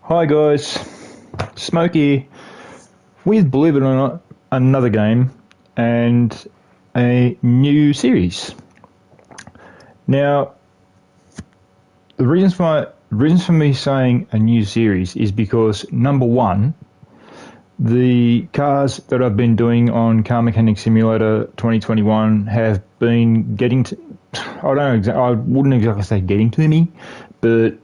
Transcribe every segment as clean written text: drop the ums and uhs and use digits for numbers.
Hi guys, Smokey with, believe it or not, another game and a new series. Now, the reasons for me saying a new series is because, number one, the cars that I've been doing on Car Mechanic Simulator 2021 have been getting to, I wouldn't exactly say getting to me, but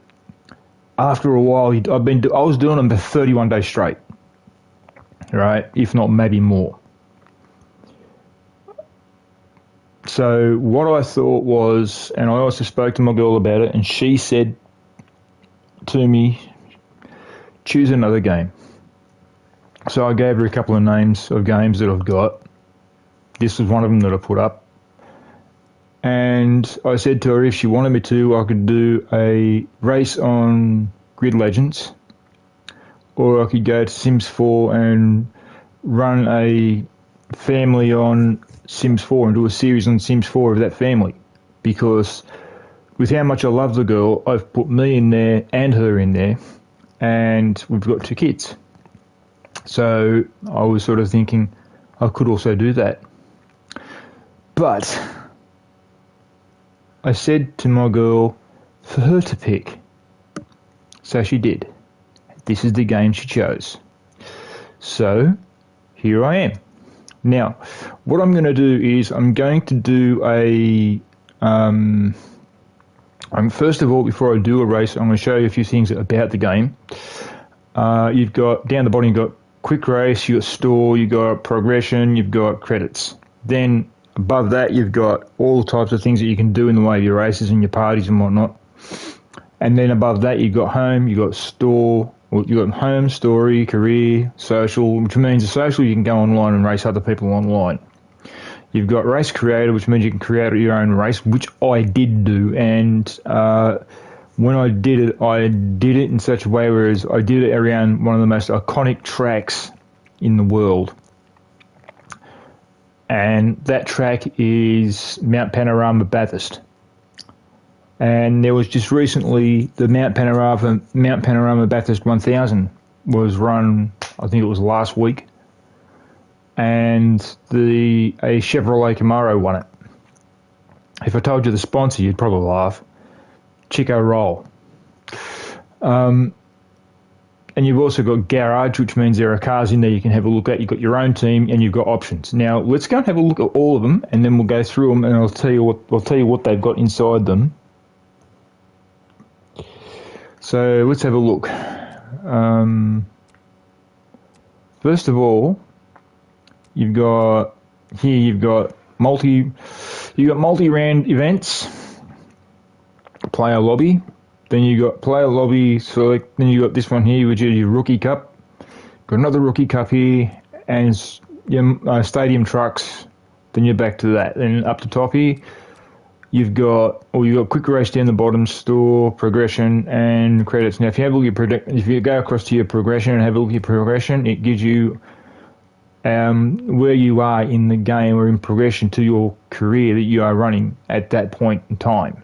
after a while, I was doing them for 31 days straight, right? If not maybe more. So what I thought was, and I also spoke to my girl about it, and she said to me, choose another game. So I gave her a couple of names of games that I've got. This was one of them that I put up. And I said to her if she wanted me to, I could do a race on Grid Legends, or I could go to Sims 4 and run a family on Sims 4 and do a series on Sims 4 of that family. Because with how much I love the girl, I've put me in there and her in there, and we've got 2 kids. So I was sort of thinking I could also do that. But I said to my girl for her to pick. So she did. This is the game she chose. So here I am. Now, what I'm going to do is I'm going to do first of all, before I do a race, I'm going to show you a few things about the game. You've got, down the bottom, you've got quick race, you've got store, you've got progression, you've got credits. Then above that, you've got all types of things that you can do in the way of your races and your parties and whatnot. And then above that, you've got home, you've got store, well, you've got home, story, career, social, which means the social you can go online and race other people online. You've got race creator, which means you can create your own race, which I did do. And when I did it in such a way whereas I did it around one of the most iconic tracks in the world. And that track is Mount Panorama Bathurst. And there was just recently the Mount Panorama Bathurst 1000 was run, I think it was last week, and a Chevrolet Camaro won it. If I told you the sponsor, you'd probably laugh. Chico Roll. And you've also got garage, which means there are cars in there you can have a look at. You've got your own team and you've got options. Now let's go and have a look at all of them, and then we'll go through them, and I'll tell you what they've got inside them. So let's have a look. First of all, you've got multi-round events, player lobby. Then you got player lobby select. Then you got this one here, which is your rookie cup. Got another rookie cup here, and your stadium trucks. Then you're back to that. Then up the top here, you've got quick race down the bottom, store, progression, and credits. Now, if you go across to your progression and have a look at your progression, it gives you where you are in the game or in progression to your career that you are running at that point in time.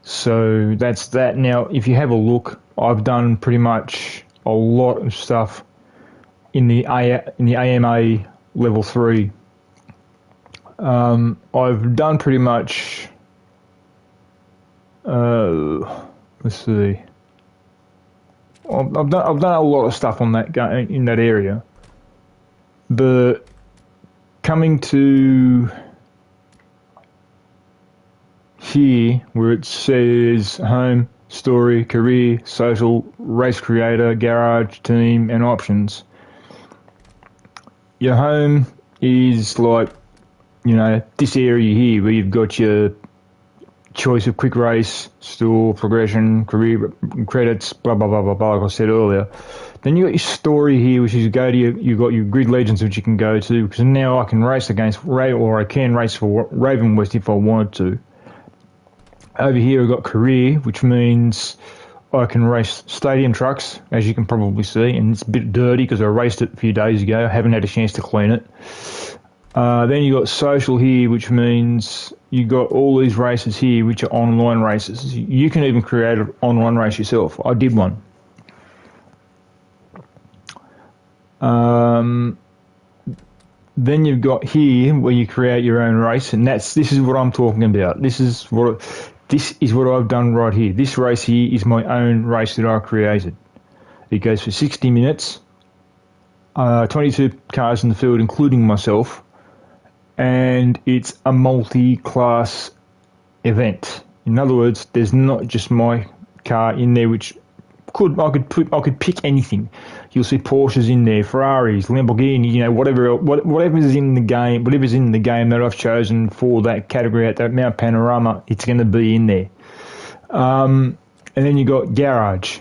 So that's that. Now, if you have a look, I've done pretty much a lot of stuff in the AMA level 3. I've done pretty much. Let's see. I've done a lot of stuff on that in that area, but coming to here, where it says home, story, career, social, race creator, garage, team, and options. Your home is like, this area here where you've got your choice of quick race, store, progression, career, credits, blah, blah, blah, blah, blah, like I said earlier. Then you got your story here, which is you've got your Grid Legends, which you can go to, because now I can race against or I can race for Ravenwest if I wanted to. Over here I've got career, which means I can race stadium trucks, as you can probably see, and it's a bit dirty because I raced it a few days ago. I haven't had a chance to clean it. Then you got social here, which means you got all these races here, which are online races. You can even create an online race yourself. I did one. Then you've got here where you create your own race, and this is what I'm talking about. This is what I've done right here. This race here is my own race that I created. It goes for 60 minutes, 22 cars in the field, including myself, and it's a multi-class event. In other words, there's not just my car in there, which I could pick anything. You'll see Porsches in there, Ferraris, Lamborghini, whatever's in the game that I've chosen for that category at that Mount Panorama, it's going to be in there. And then you got garage.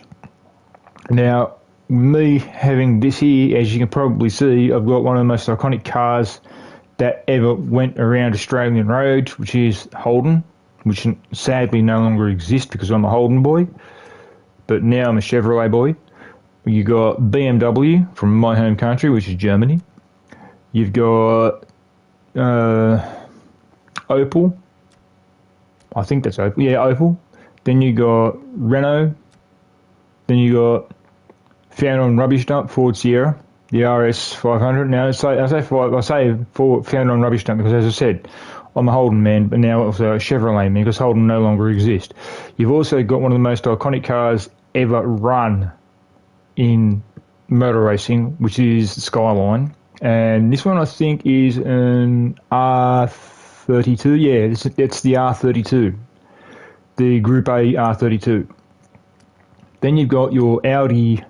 Now, me having this here, as you can probably see, I've got one of the most iconic cars that ever went around Australian roads, which is Holden, which sadly no longer exists because I'm a Holden boy, but now I'm a Chevrolet boy. You got BMW from my home country, which is Germany. You've got Opel. I think that's Opel. Yeah, Opel. Then you got Renault. Then you got found on rubbish dump Ford Sierra, the RS 500. Now I say found on rubbish dump because, as I said, I'm a Holden man, but now also a Chevrolet man because Holden no longer exists. You've also got one of the most iconic cars ever run in motor racing, which is the Skyline, and this one I think is an R32. Yeah, it's the R32, the Group A R32. Then you've got your Audi,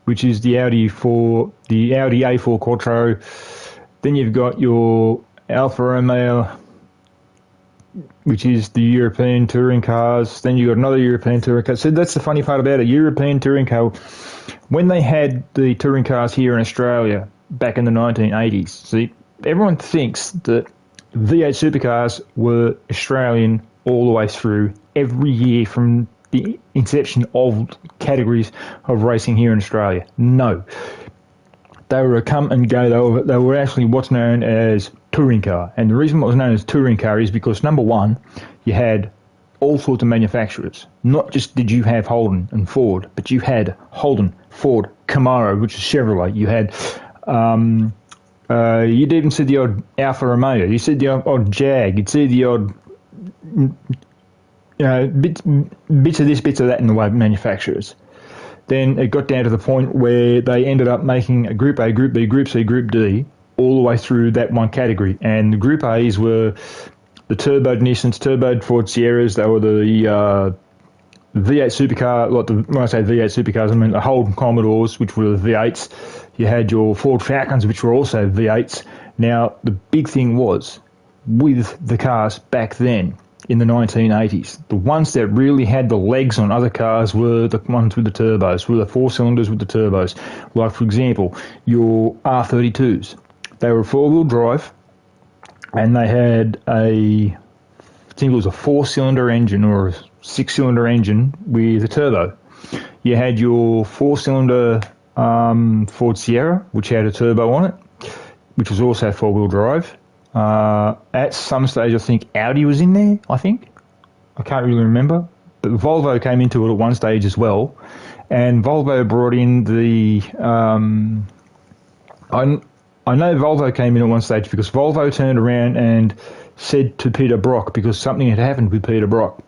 which is the Audi A4 Quattro. Then you've got your Alfa Romeo, which is the European touring cars. Then you've got another European touring car. So that's the funny part about it. European touring car, when they had the touring cars here in Australia back in the 1980s, see, everyone thinks that V8 supercars were Australian all the way through every year from the inception of categories of racing here in Australia. No. They were a come and go. They were actually what's known as touring car. And the reason what was known as touring car is because, number one, you had all sorts of manufacturers. Not just did you have Holden and Ford, but you had Holden, Ford, Camaro, which is Chevrolet. You had, you'd even see the odd Alfa Romeo. You see the odd Jag. You'd see the odd, bits of this, bits of that in the way of manufacturers. Then it got down to the point where they ended up making a Group A, Group B, Group C, Group D, all the way through that one category. And the Group A's were the turboed Nissans, turboed Ford Sierras. They were the V8 supercar. When I say V8 supercars, I mean the Holden Commodores, which were the V8s. You had your Ford Falcons, which were also V8s. Now, the big thing was, with the cars back then, in the 1980s, the ones that really had the legs on other cars were the ones with the turbos, were the four cylinders with the turbos. Like, for example, your R32s. They were four-wheel drive, and they had I think it was a four-cylinder engine or a six-cylinder engine with a turbo. You had your four-cylinder Ford Sierra, which had a turbo on it, which was also four-wheel drive. At some stage, I think Audi was in there, I can't really remember. But Volvo came into it at one stage as well. And Volvo brought in the... I know Volvo came in at one stage because Volvo turned around and said to Peter Brock, because something had happened with Peter Brock.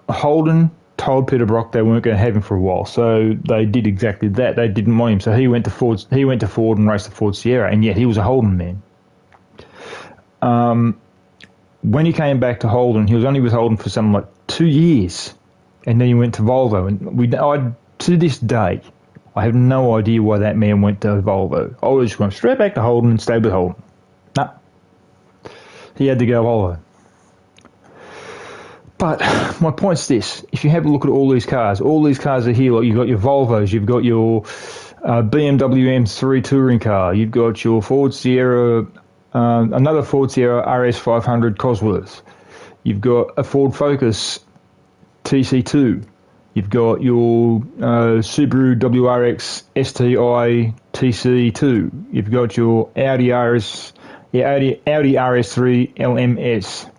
Holden told Peter Brock they weren't going to have him for a while, so they did exactly that. They didn't want him, so he went to Ford and raced the Ford Sierra, and yet he was a Holden man. When he came back to Holden, he was only with Holden for something like 2 years, and then he went to Volvo. And to this day, I have no idea why that man went to Volvo. I was just going straight back to Holden and stayed with Holden. Nah, he had to go Volvo. But my point's this: if you have a look at all these cars are here. Like, you've got your Volvos, you've got your BMW M3 touring car, you've got your Ford Sierra. Another Ford Sierra RS500 Cosworth. You've got a Ford Focus TC2. You've got your Subaru WRX STI TC2. You've got your Audi RS3 LMS.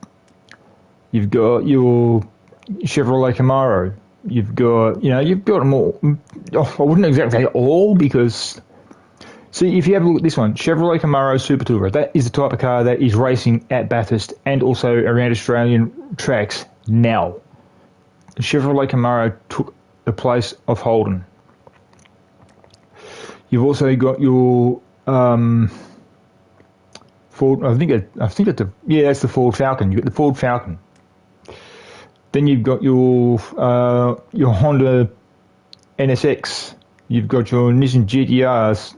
You've got your Chevrolet Camaro. You've got them all. I wouldn't exactly say all, because See, if you have a look at this one, Chevrolet Camaro Super Tourer, that is the type of car that is racing at Bathurst and also around Australian tracks now. The Chevrolet Camaro took the place of Holden. You've also got your Ford. I think it's that's the Ford Falcon. You've got the Ford Falcon. Then you've got your Honda NSX. You've got your Nissan GTRs,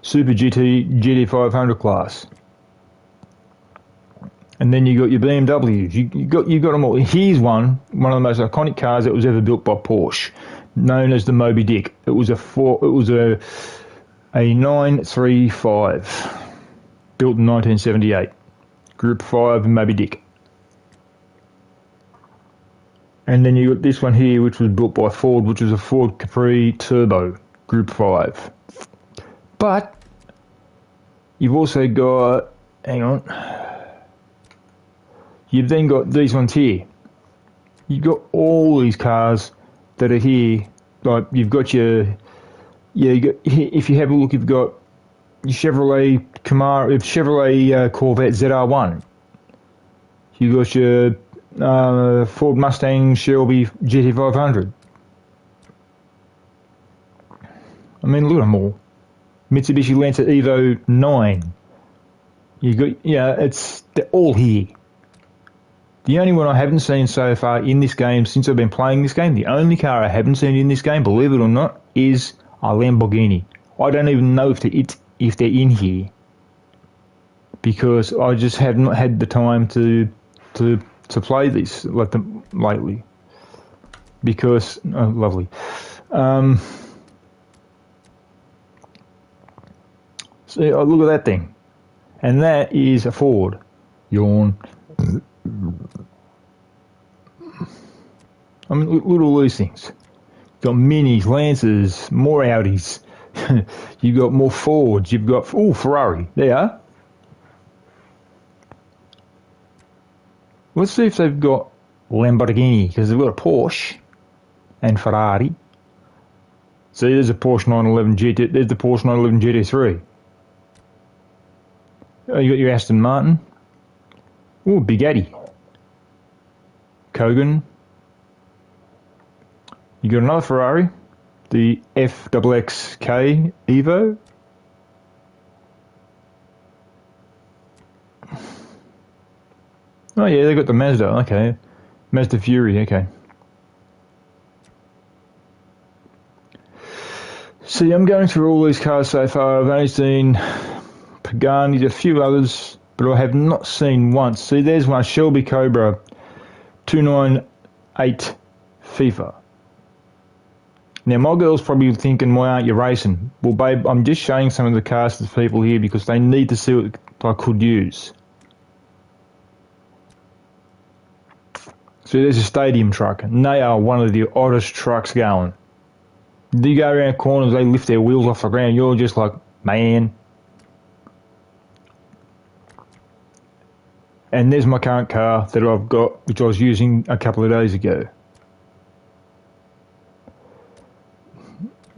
Super GT500 class, and then you got your BMWs. You got them all. Here's one of the most iconic cars that was ever built by Porsche, known as the Moby Dick. It was a 935, built in 1978, Group 5 Moby Dick. And then you got this one here, which was built by Ford, which was a Ford Capri Turbo, Group 5. But you've also got, you've then got these ones here. You've got all these cars that are here. Like you've got if you have a look, you've got your Chevrolet Camaro, Chevrolet Corvette ZR1. You've got your Ford Mustang Shelby GT500. I mean, look at them all. Mitsubishi Lancer Evo 9. You got, they're all here. The only one I haven't seen so far in this game, since I've been playing this game, the only car I haven't seen in this game, believe it or not, is a Lamborghini. I don't even know if they're in here, because I just have not had the time to play these like them lately. Because lovely. See, look at that thing, and that is a Ford. Yawn. I mean, look at all these things. You've got Minis, Lancers, more Audis. You've got more Fords. You've got Ferrari. There you are. Let's see if they've got Lamborghini, because they've got a Porsche and Ferrari. See, there's a Porsche 911 GT. There's the Porsche 911 GT3. Oh, you got your Aston Martin. Oh, Bugatti. Kogan. You got another Ferrari, the FXXK Evo. Oh yeah, they got the Mazda. Okay, Mazda Fury. Okay. See, I'm going through all these cars so far. I've only seen Pagani, a few others, but I have not seen once. See, there's one, Shelby Cobra 298 FIFA. Now, my girl's probably thinking, why aren't you racing? Well, babe, I'm just showing some of the cars to the people here because they need to see what I could use. So there's a stadium truck, and they are one of the oddest trucks going. You go around corners, they lift their wheels off the ground, you're just like, man. And there's my current car that I've got, which I was using a couple of days ago.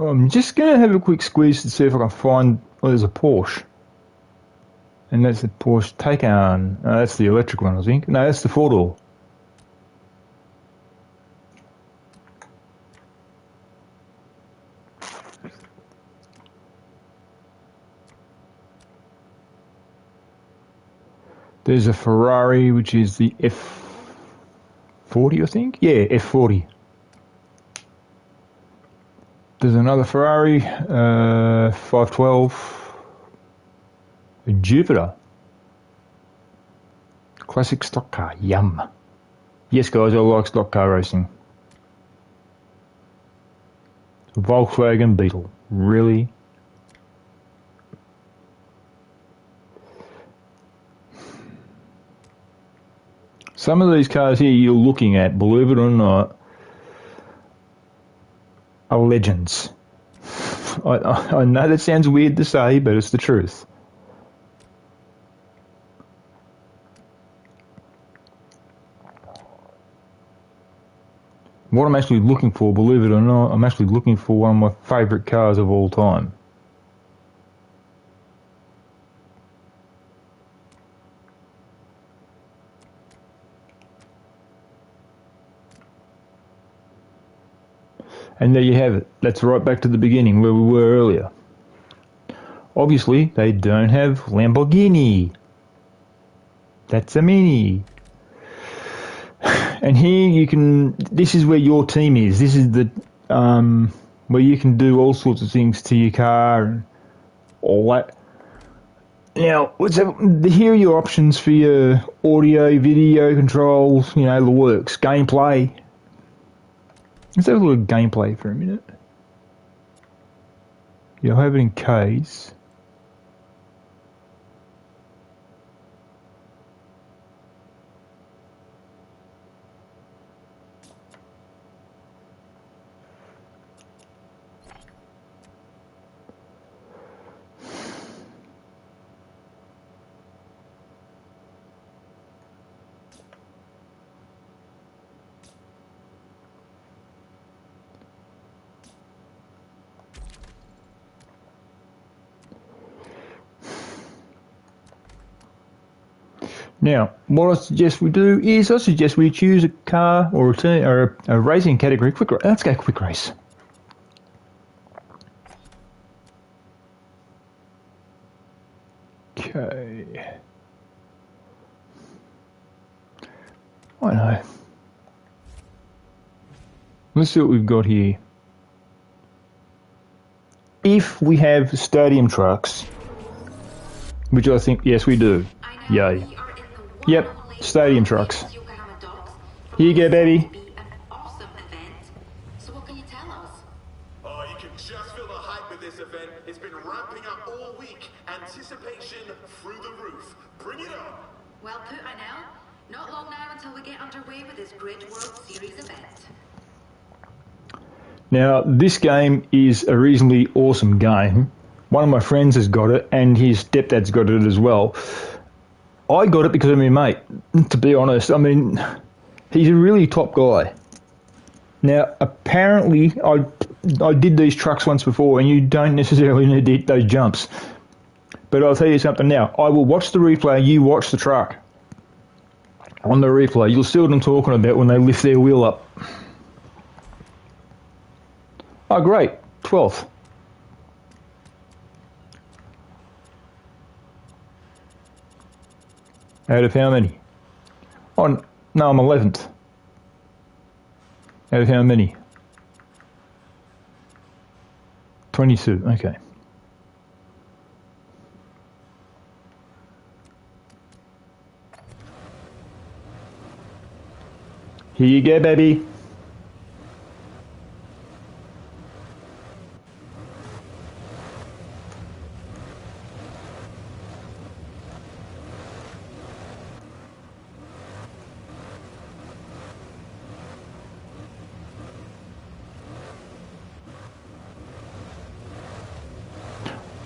I'm just going to have a quick squeeze to see if I can find, there's a Porsche. And that's the Porsche Taycan. That's the electric one, I think. No, that's the four-door. There's a Ferrari, which is the F40, I think? Yeah, F40. There's another Ferrari, 512, a Jupiter. Classic stock car, yum. Yes, guys, I like stock car racing. A Volkswagen Beetle, really? Some of these cars here you're looking at, believe it or not, are legends. I know that sounds weird to say, but it's the truth. What I'm actually looking for, believe it or not, I'm actually looking for one of my favourite cars of all time. And there you have it. That's right back to the beginning where we were earlier. Obviously, they don't have Lamborghini. That's a Mini. And here you can, this is where your team is. This is the, where you can do all sorts of things to your car and all that. Now, here are your options for your audio, video controls, you know, the works, gameplay. Let's have a little gameplay for a minute. You'll have it in K's. Now, what I suggest we do is I suggest we choose a car or a racing category. Let's go quick race. Okay. I know. Let's see what we've got here. If we have stadium trucks, which I think, yes, we do. Yay. Yep, stadium trucks. Here you go, baby. So what can you tell us? Oh, you can just feel the hype of this event. It's been ramping up all week. Anticipation through the roof. Bring it on. Well put, I know. Not long now until we get underway with this great World Series event. Now, this game is a reasonably awesome game. One of my friends has got it, and his stepdad's got it as well. I got it because of my mate, to be honest. I mean, he's a really top guy. Now, apparently, I did these trucks once before, and you don't necessarily need to hit those jumps. But I'll tell you something now. I will watch the replay, you watch the truck. On the replay, you'll see what I'm talking about when they lift their wheel up. Oh, great. 12th. Out of how many? Oh, no, I'm 11th. Out of how many? 22, okay. Here you go, baby.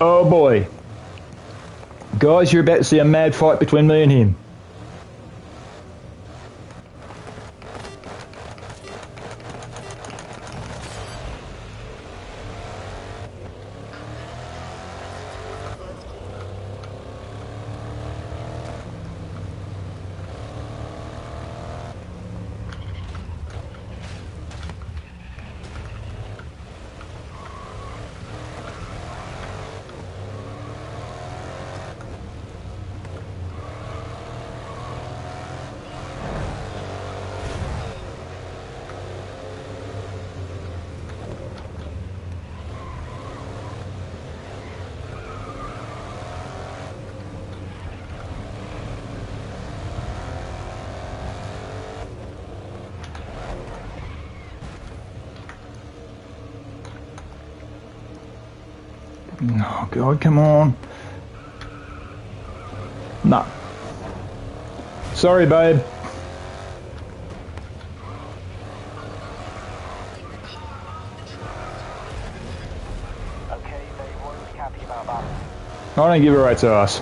Oh boy. Guys, you're about to see a mad fight between me and him. Oh God, come on. Nah. Sorry, babe. Okay, they won't be happy about that. I don't give a rat's ass.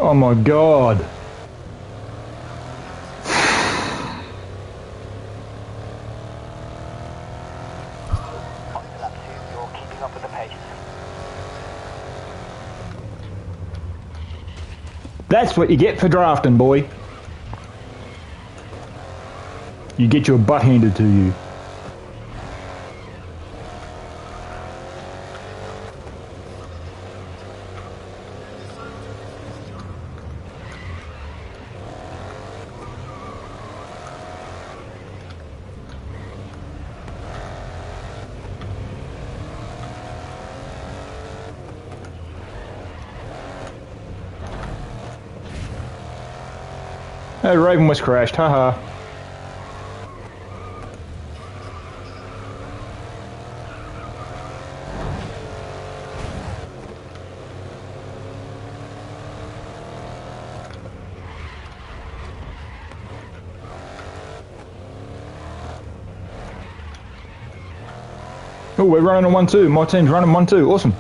Oh my god. On to lap 2, you're keeping up with the pace. That's what you get for drafting, boy. You get your butt handed to you. Hey, Raven was crashed, haha. Oh, we're running on 1-2. My team's running 1-2. Awesome.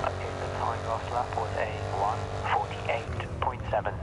Okay, the time last lap was a 1:48.7.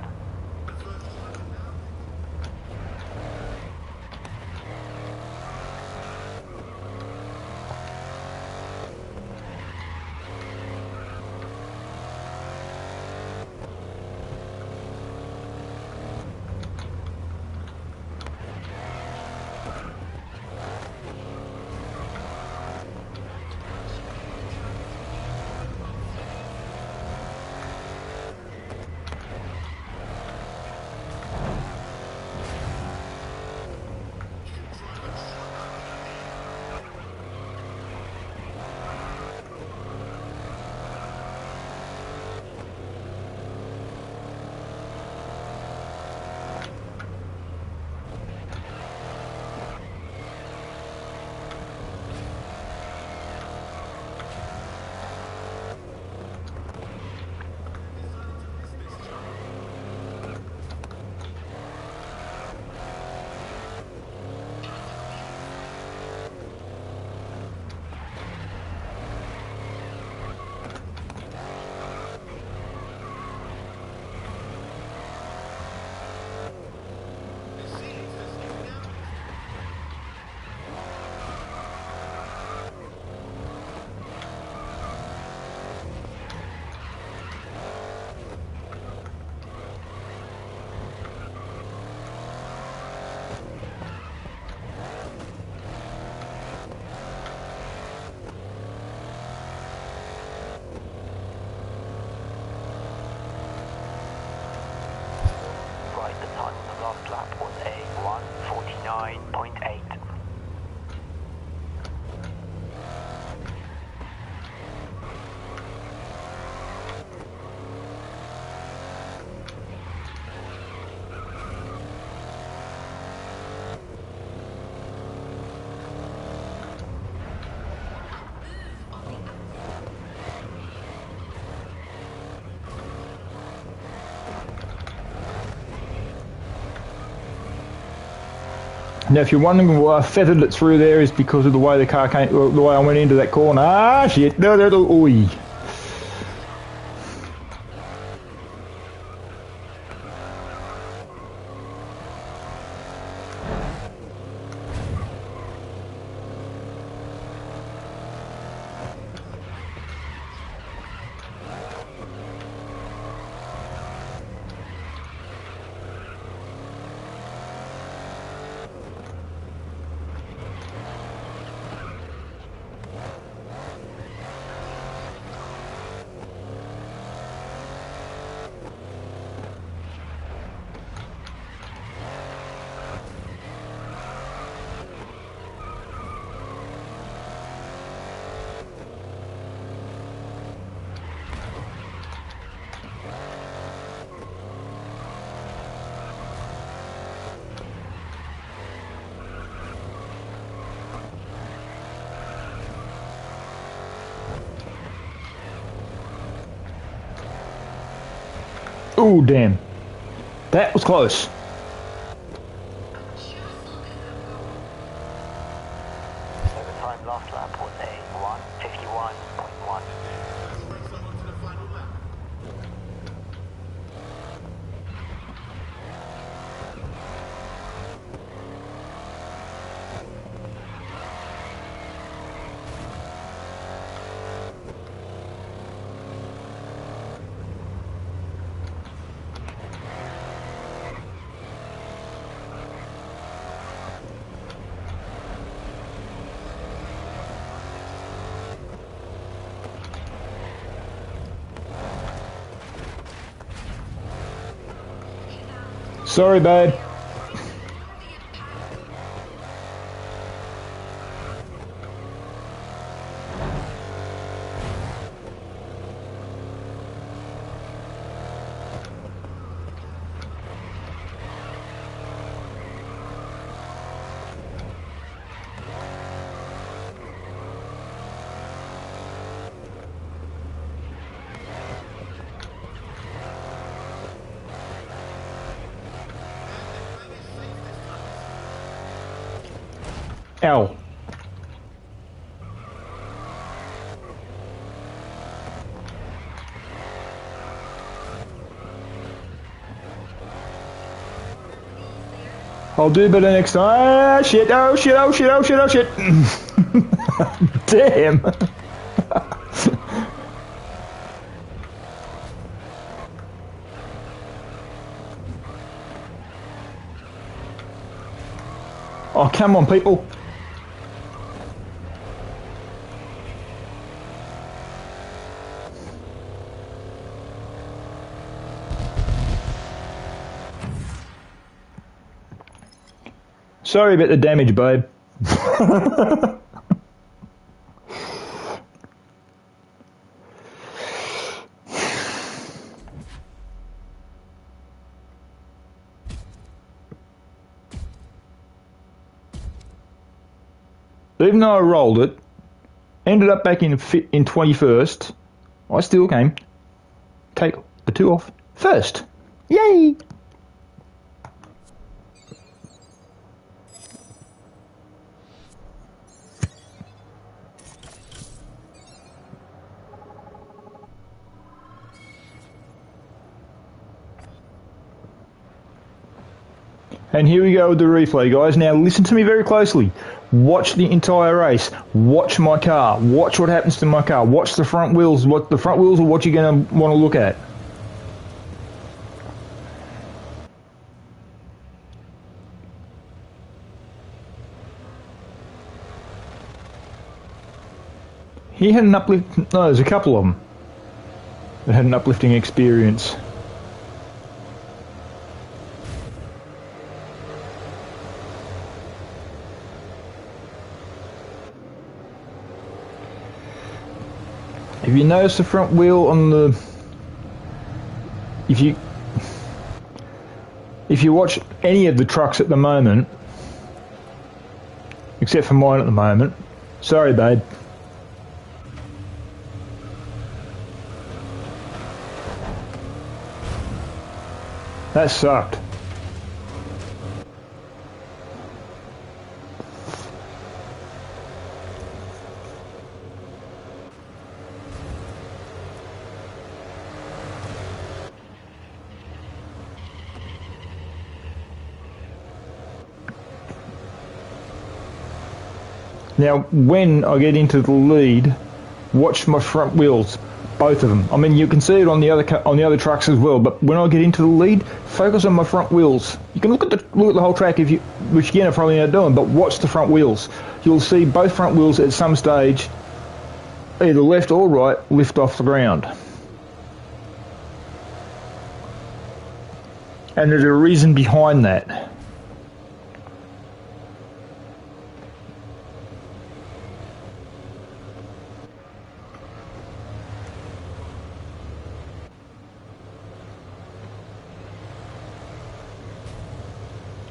Right, the time on the last lap was a 1:49.8. Now, if you're wondering why I feathered it through there, is because of the way the car came, the way I went into that corner. Ah, shit! No, no, no, oi. Oh, damn. That was close. So the time last lap was a 1:51.1. Bring someone to the final lap. Sorry, babe. Ow. I'll do better next time. Ah, shit, oh shit, oh shit, oh shit, oh shit. Damn. Oh, come on, people. Sorry about the damage, babe. Even though I rolled it, ended up back in 21st, I still came take the 2 off first. Yay! And here we go with the replay, guys. Now listen to me very closely. Watch the entire race. Watch my car. Watch what happens to my car. Watch the front wheels. What the front wheels are what you're going to want to look at. He had an uplift. No, there's a couple of them that had an uplifting experience. If you notice the front wheel on the, if you watch any of the trucks at the moment, except for mine at the moment, sorry babe. That sucked. Now, when I get into the lead, watch my front wheels, both of them. I mean, you can see it on the other trucks as well. But when I get into the lead, focus on my front wheels. You can look at the whole track if you, which again I'm probably not doing, but watch the front wheels. You'll see both front wheels at some stage, either left or right, lift off the ground. And there's a reason behind that.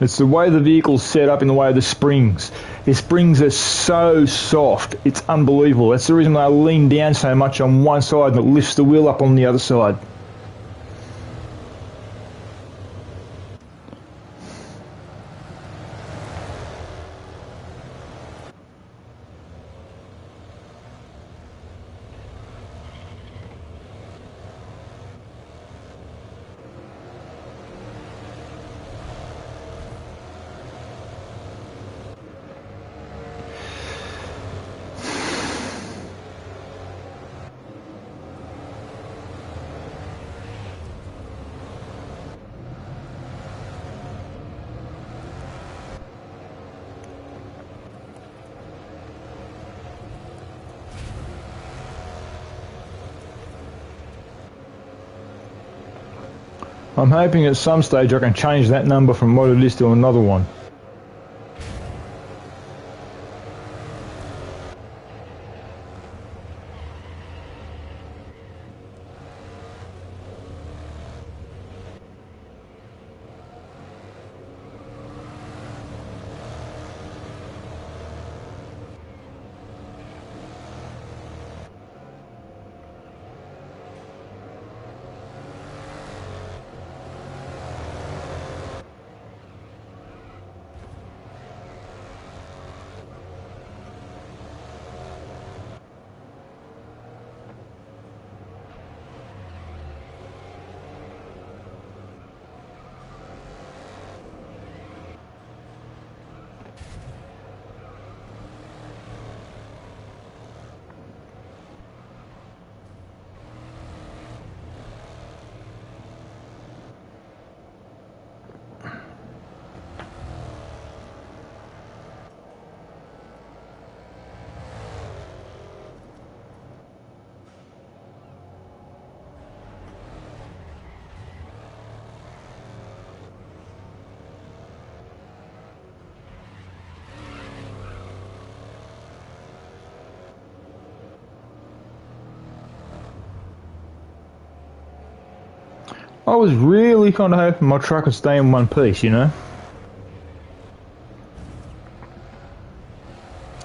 It's the way the vehicle's set up in the way of the springs. The springs are so soft, it's unbelievable. That's the reason I lean down so much on one side and it lifts the wheel up on the other side. I'm hoping at some stage I can change that number from what it is to another one. I was really kind of hoping my truck would stay in one piece, you know?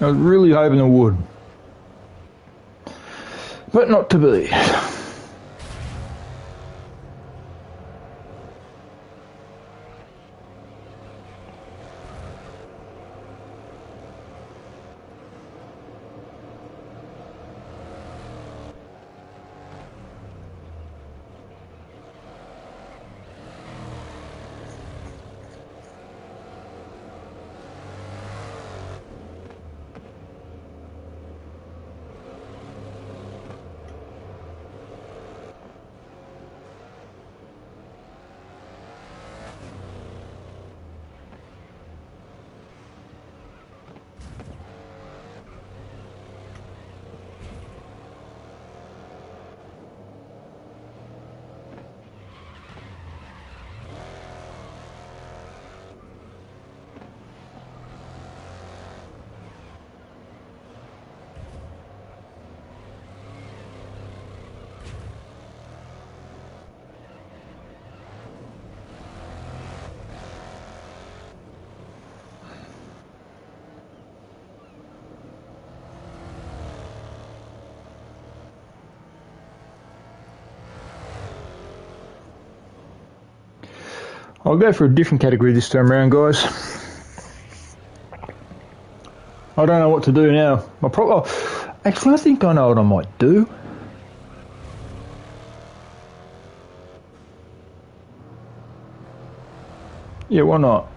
I was really hoping it would. But not to be. I'll go for a different category this time around, guys. I don't know what to do now. Actually, I think I know what I might do. Yeah, why not?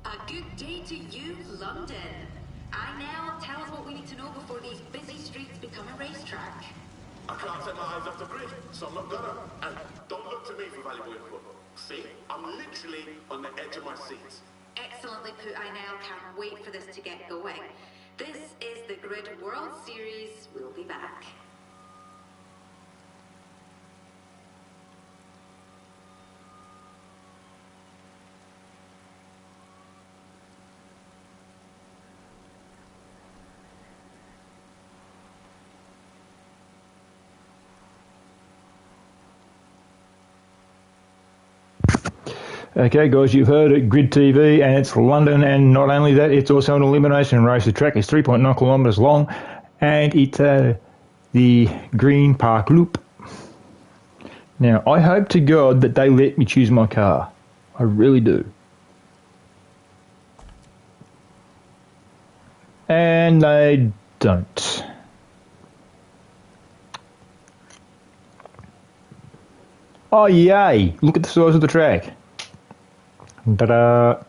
A good day to you, London. Now, tell us what we need to know before these busy streets become a racetrack. I can't take my eyes off the grid, so I'm not gonna. And don't look to me for valuable input. See, I'm literally on the edge of my seat. Excellently put, I now can't wait for this to get going. This is the Grid World Series. We'll be back. Okay, guys, you've heard it, Grid TV, and it's London, and not only that, it's also an elimination race. The track is 3.9 kilometres long, and it's the Green Park Loop. Now, I hope to God that they let me choose my car. I really do. And they don't. Oh, yay! Look at the size of the track. Ta-da!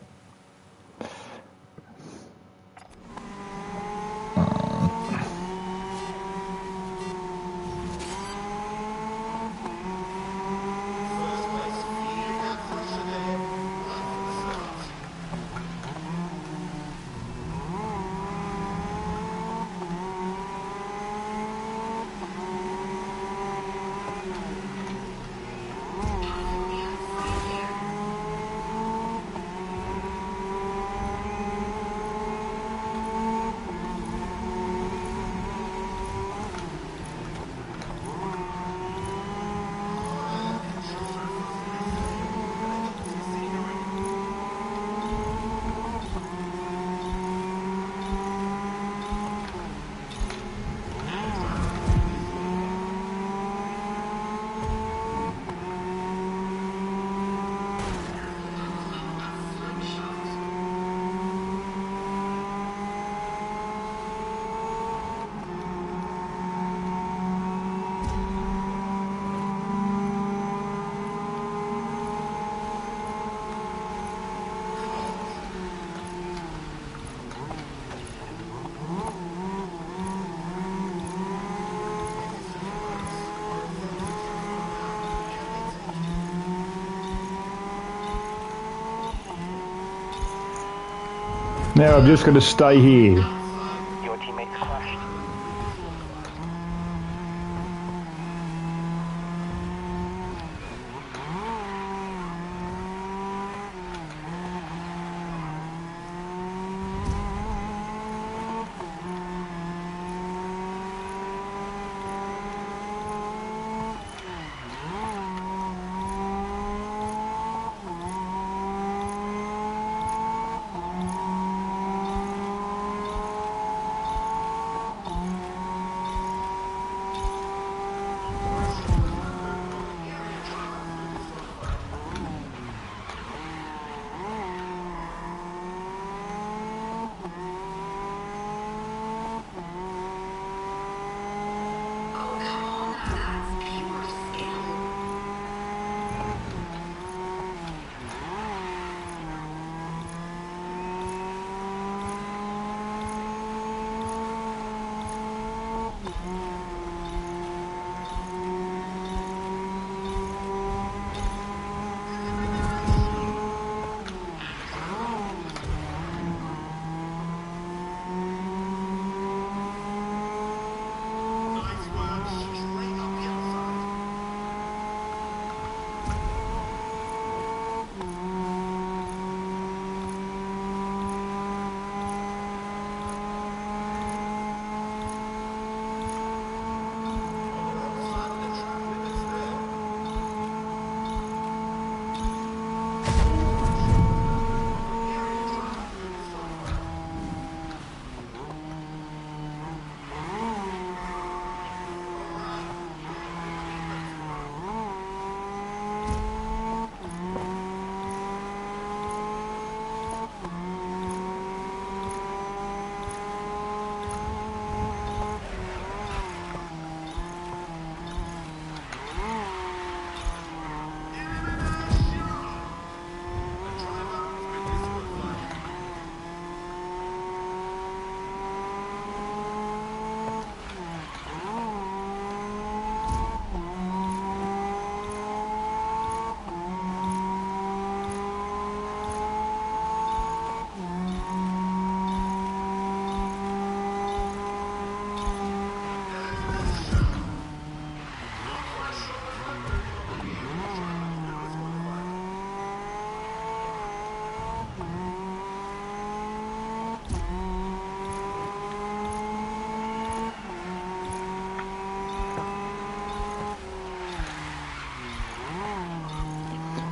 Now I'm just going to stay here. Your teammates crashed.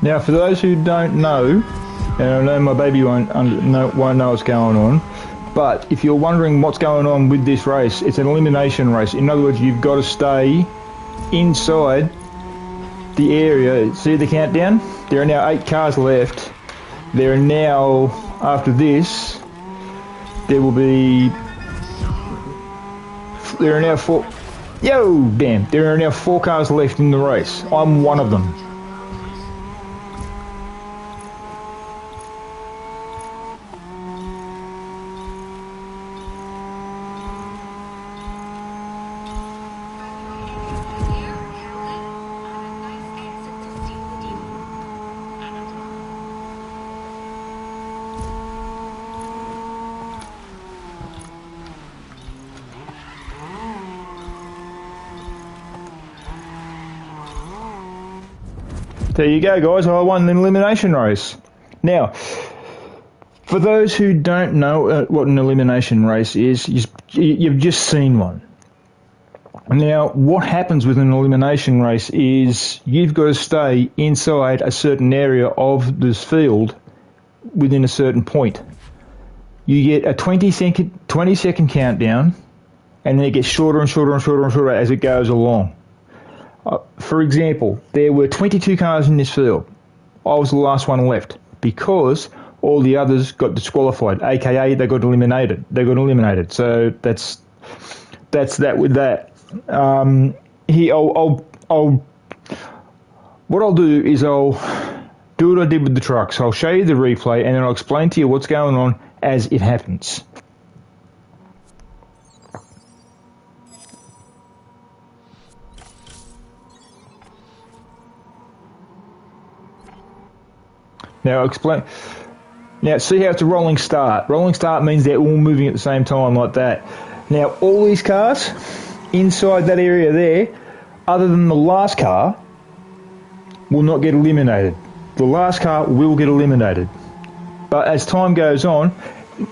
Now, for those who don't know, and I know my baby won't know what's going on, but if you're wondering what's going on with this race, it's an elimination race. In other words, you've got to stay inside the area. See the countdown? There are now 8 cars left. There are now, after this, there are now 4. Yo, damn! There are now 4 cars left in the race. I'm one of them. There you go, guys. I won the elimination race. Now, for those who don't know what an elimination race is, you've just seen one. Now, what happens with an elimination race is you've got to stay inside a certain area of this field within a certain point. You get a 20-second countdown, and then it gets shorter and shorter and shorter and shorter as it goes along. For example, there were 22 cars in this field. I was the last one left because all the others got disqualified, aka they got eliminated. So that's that with that. What I'll do is I'll do what I did with the trucks. I'll show you the replay and then I'll explain to you what's going on as it happens. Now explain. Now see how it's a rolling start. Rolling start means they're all moving at the same time like that. Now all these cars inside that area there, other than the last car, will not get eliminated. The last car will get eliminated. But as time goes on,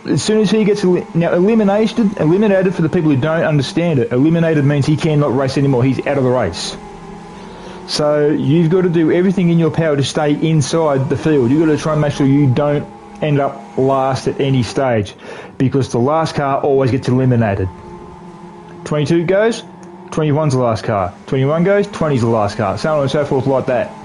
as soon as he gets eliminated for the people who don't understand it, eliminated means he cannot race anymore. He's out of the race. So you've got to do everything in your power to stay inside the field. You've got to try and make sure you don't end up last at any stage, because the last car always gets eliminated. 22 goes, 21's the last car. 21 goes, 20's the last car. So on and so forth like that.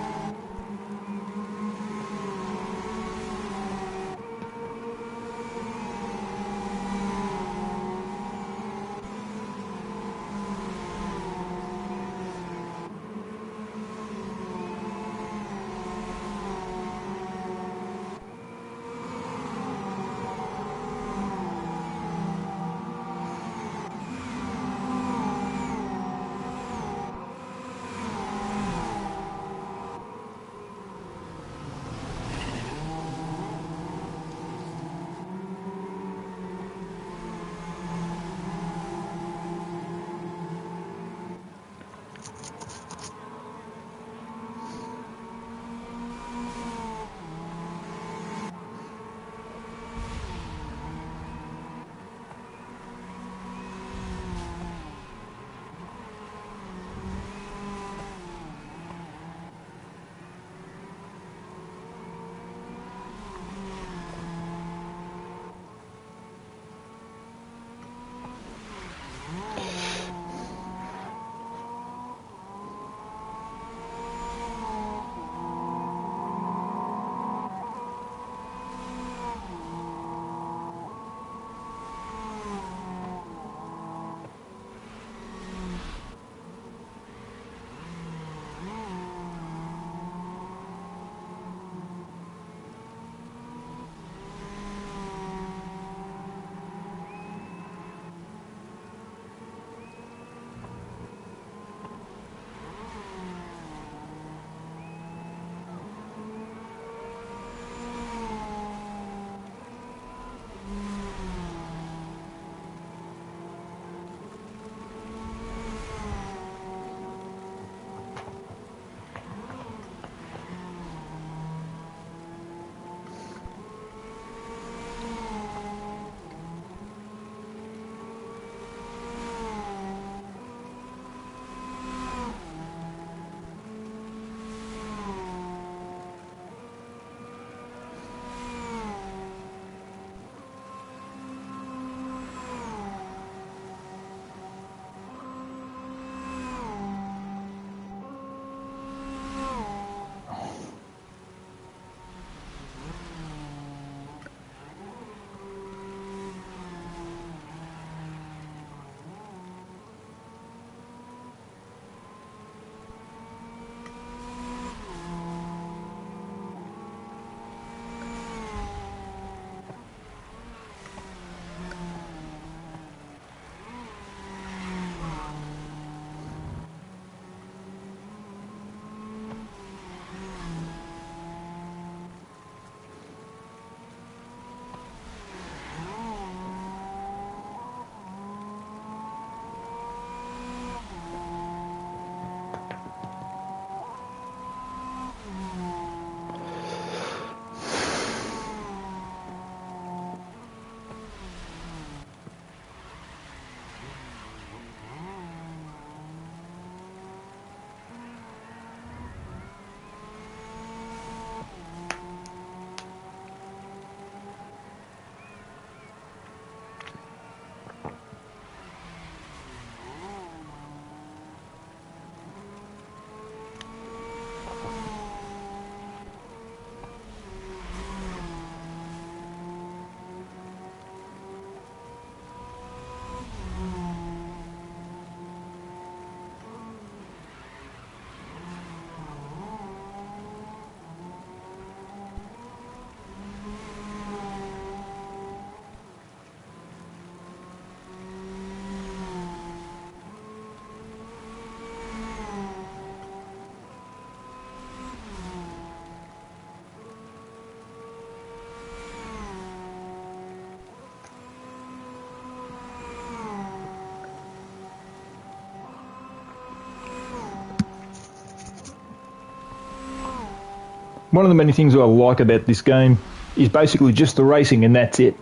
one of the many things I like about this game is basically just the racing, and that's it.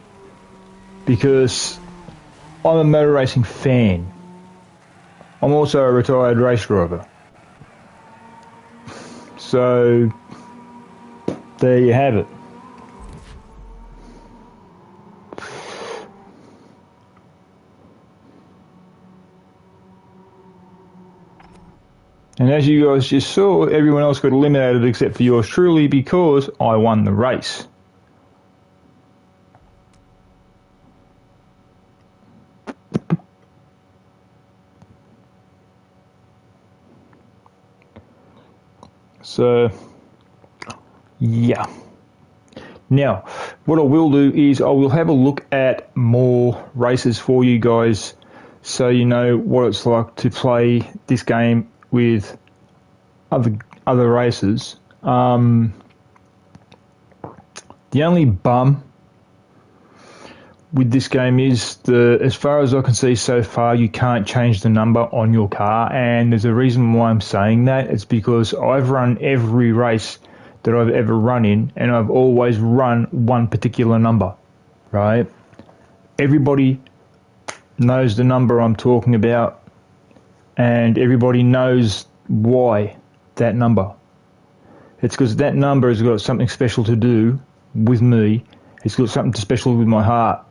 Because I'm a motor racing fan. I'm also a retired race driver. So, there you have it. And as you guys just saw, everyone else got eliminated except for yours truly because I won the race. So, yeah. Now, what I will do is I will have a look at more races for you guys so you know what it's like to play this game with other races. The only bum with this game is as far as I can see so far, you can't change the number on your car, and there's a reason why I'm saying that. It's because I've run every race that I've ever run in, and I've always run one particular number, right? Everybody knows the number I'm talking about, and everybody knows why that number. It's because that number has got something special to do with me. It's got something special with my heart.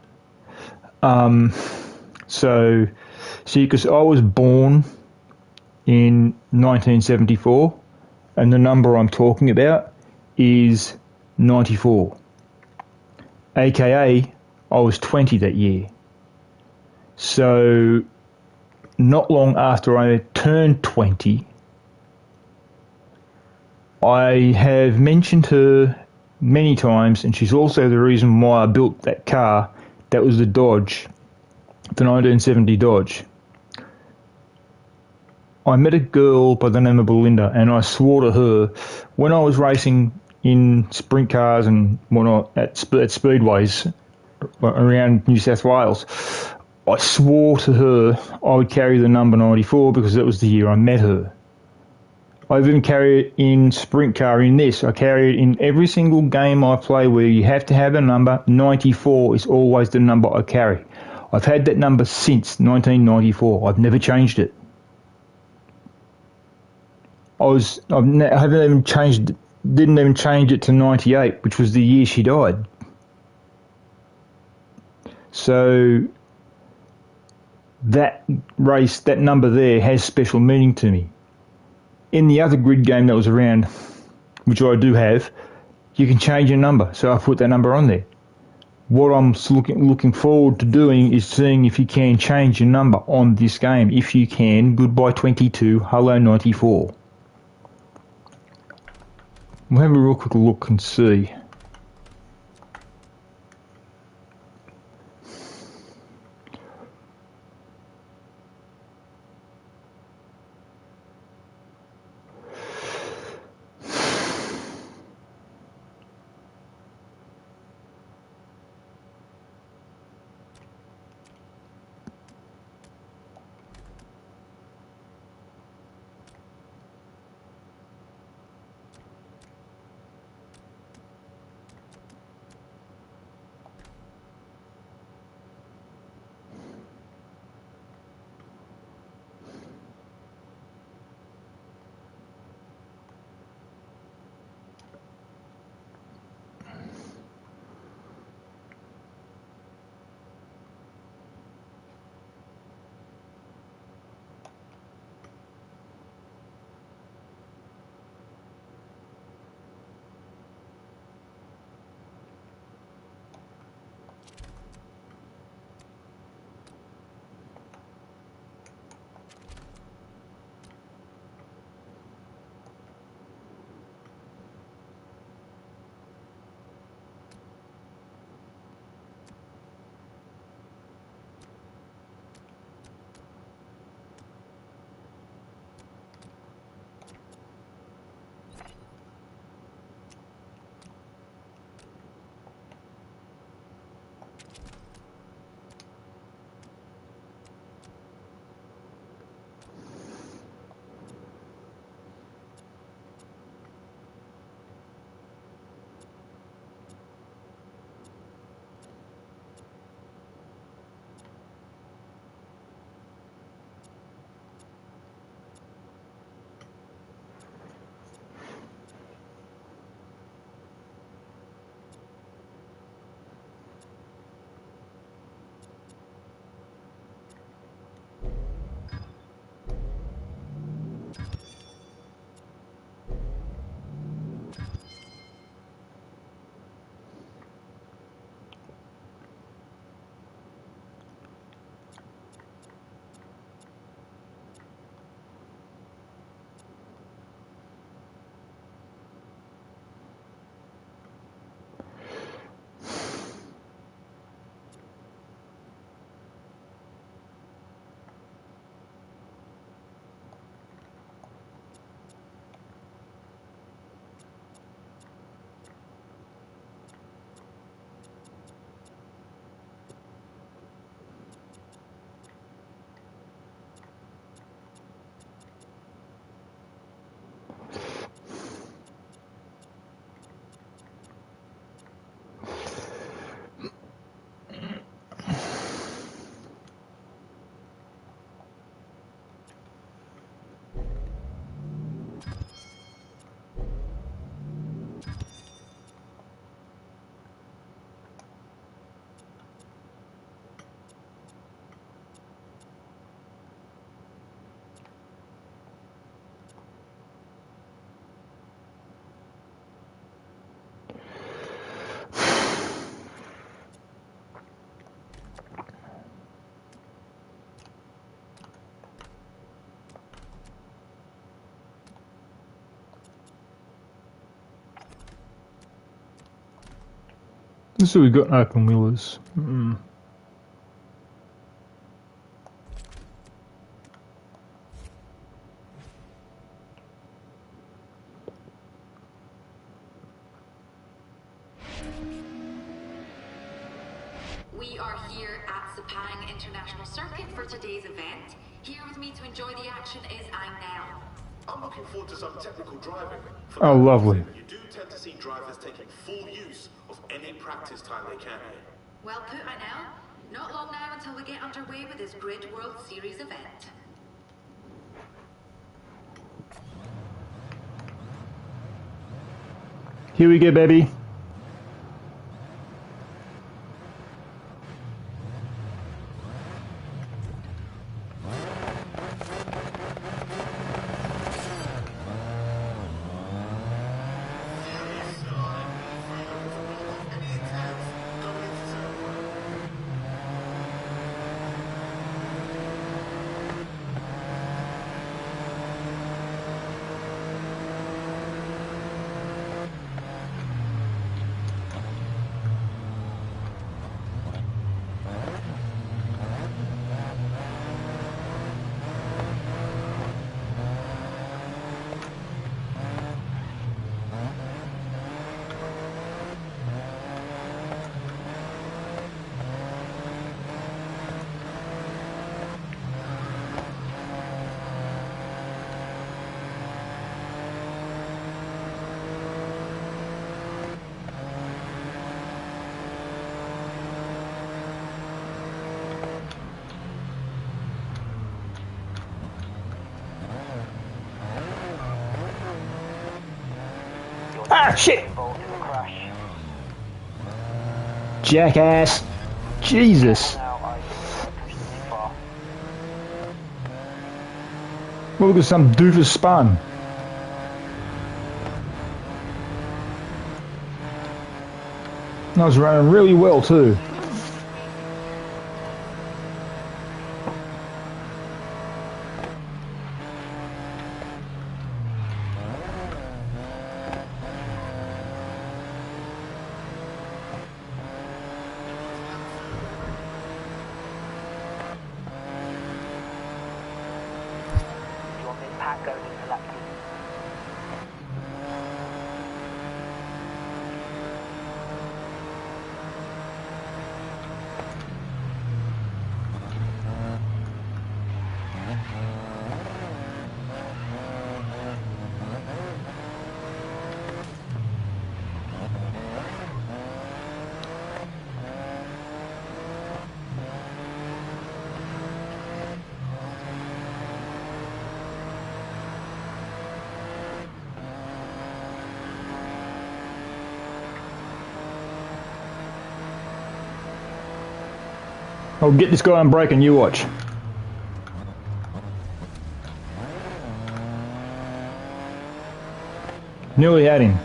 So, see, because I was born in 1974, and the number I'm talking about is 94. AKA, I was 20 that year. So, not long after I turned 20, I have mentioned her many times, and she's also the reason why I built that car. That was the Dodge, the 1970 Dodge. I met a girl by the name of Belinda, and I swore to her when I was racing in sprint cars and whatnot at speedways around New South Wales. I swore to her I would carry the number 94 because that was the year I met her. I even carry it in sprint car in this. I carry it in every single game I play where you have to have a number. 94 is always the number I carry. I've had that number since 1994. I've never changed it. Didn't even change it to 98, which was the year she died. So that race, that number there has special meaning to me. In the other grid game that was around, which I do have, you can change your number, so I put that number on there. What I'm looking forward to doing is seeing if you can change your number on this game. If you can, goodbye 22, hello 94. We'll have a real quick look and see. So we've got open wheelers. We are here at Sepang International Circuit for today's event. Here with me to enjoy the action is Ainel. I'm looking forward to some technical driving. Oh, lovely. You do tend to see drivers taking full use of any practice time they can here. Well put, Ainel. Not long now until we get underway with this Grid World Series event. Here we go, baby. Ah, shit! Involved in the crash. Jackass. Jesus. Now I think you pushed too far. Well, look at some doofus spun. I was running really well too. You want this pack going into lap 2? I'll get this guy on brake and you watch. Nearly had him.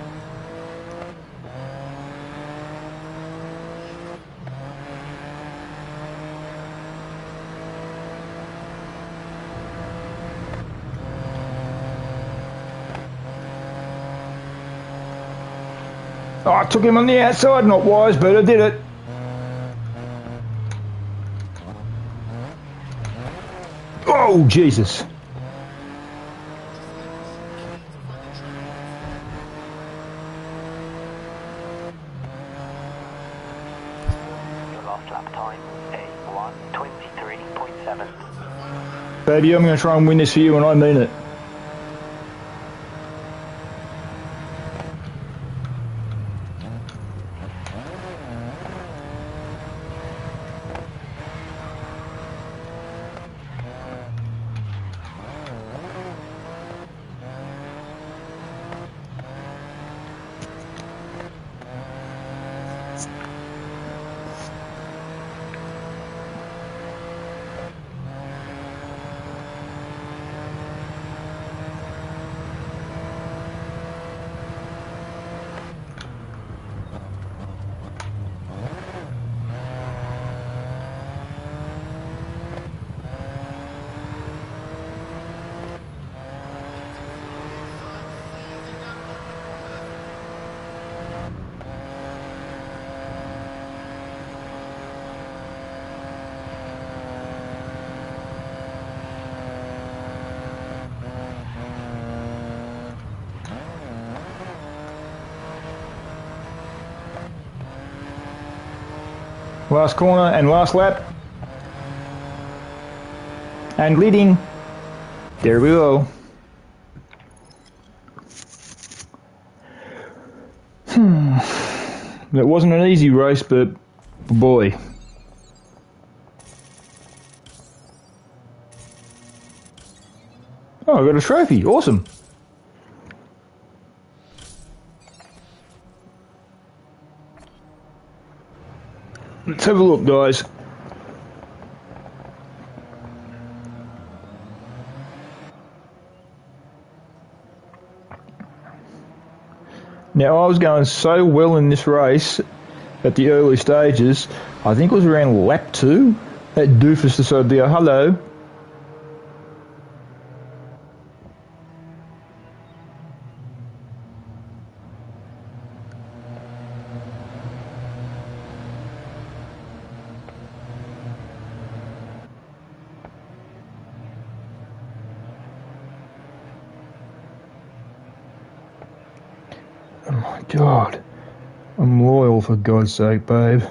Oh, I took him on the outside, not wise, but I did it. Oh, Jesus. Your last lap time is a 1:23.7. Baby, I'm going to try and win this for you, and I mean it. Last corner and last lap. And leading. There we go. That wasn't an easy race, but boy. Oh, I got a trophy. Awesome. Let's have a look, guys. Now, I was going so well in this race at the early stages. I think it was around lap 2 that doofus decided to go, hello. Oh my God. I'm loyal, for God's sake, babe.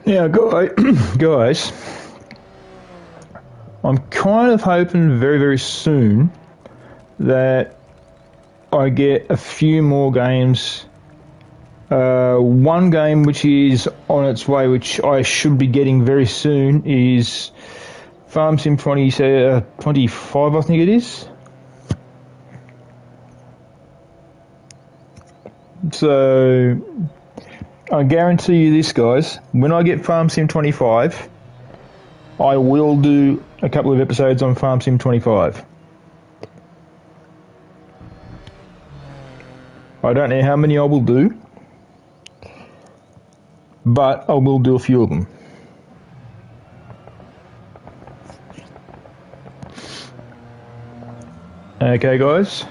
Now, guys, I'm kind of hoping very, very soon that I get a few more games. One game which is on its way, which I should be getting very soon, is Farm Sim 25, I think it is. So I guarantee you this, guys, when I get Farm Sim 25, I will do a couple of episodes on Farm Sim 25. I don't know how many I will do, but I will do a few of them. Okay, guys.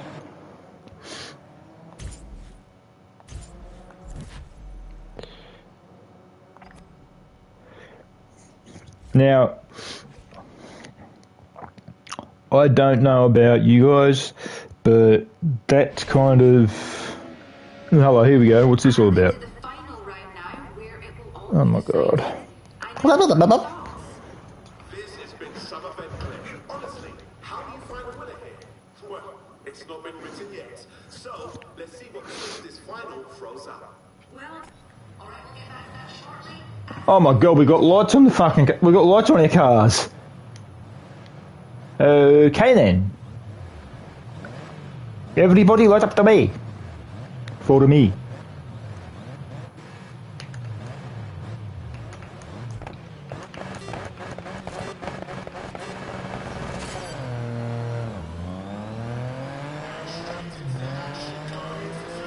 Now, I don't know about you guys, but that's kind of... Hello, here we go. What's this all about? The final round now, where it will all Oh be my decided. god. This has been some event play. Honestly, how do you find a winner here? Well, it's not been written yet. So, let's see what this final throws up. Well, alright, we'll get back to that shortly. Oh my god, we got lights on the fucking... We got lights on our cars. Okay then. Everybody light up the way. Follow me.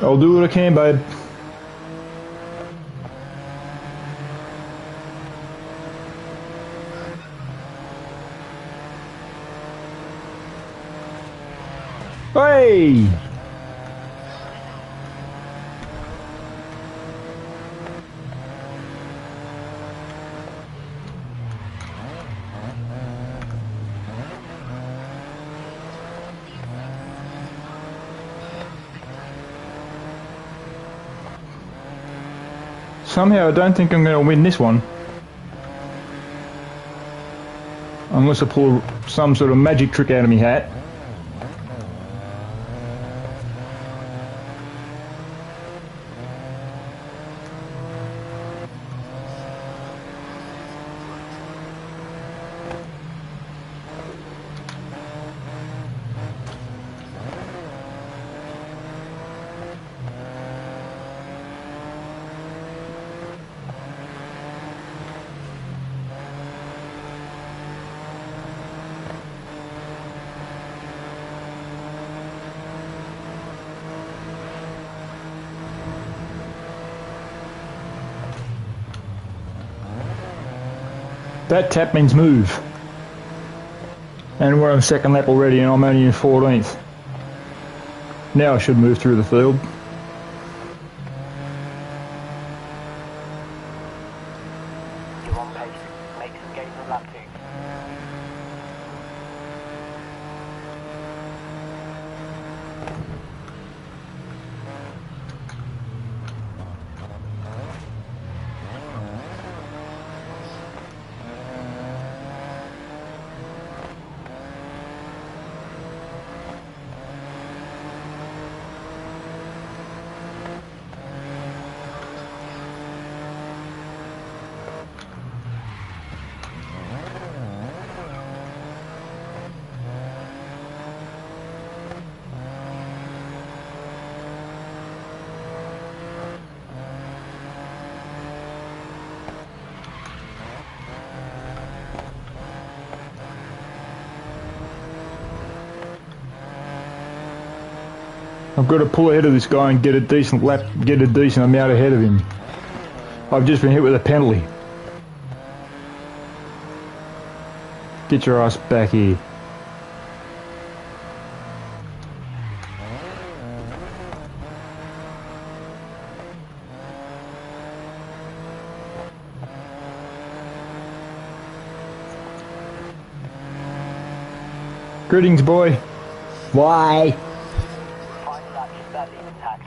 I'll do what I can, babe. Hey! Somehow I don't think I'm going to win this one. Unless I pull some sort of magic trick out of my hat. That tap means move. And we're on second lap already and I'm only in 14th. Now I should move through the field. You're on pace. Make some gains on lap 2. I've got to pull ahead of this guy and get a decent lap, get a decent amount ahead of him. I've just been hit with a penalty. Get your ass back here. Greetings, boy. Why? Final lap is badly intact.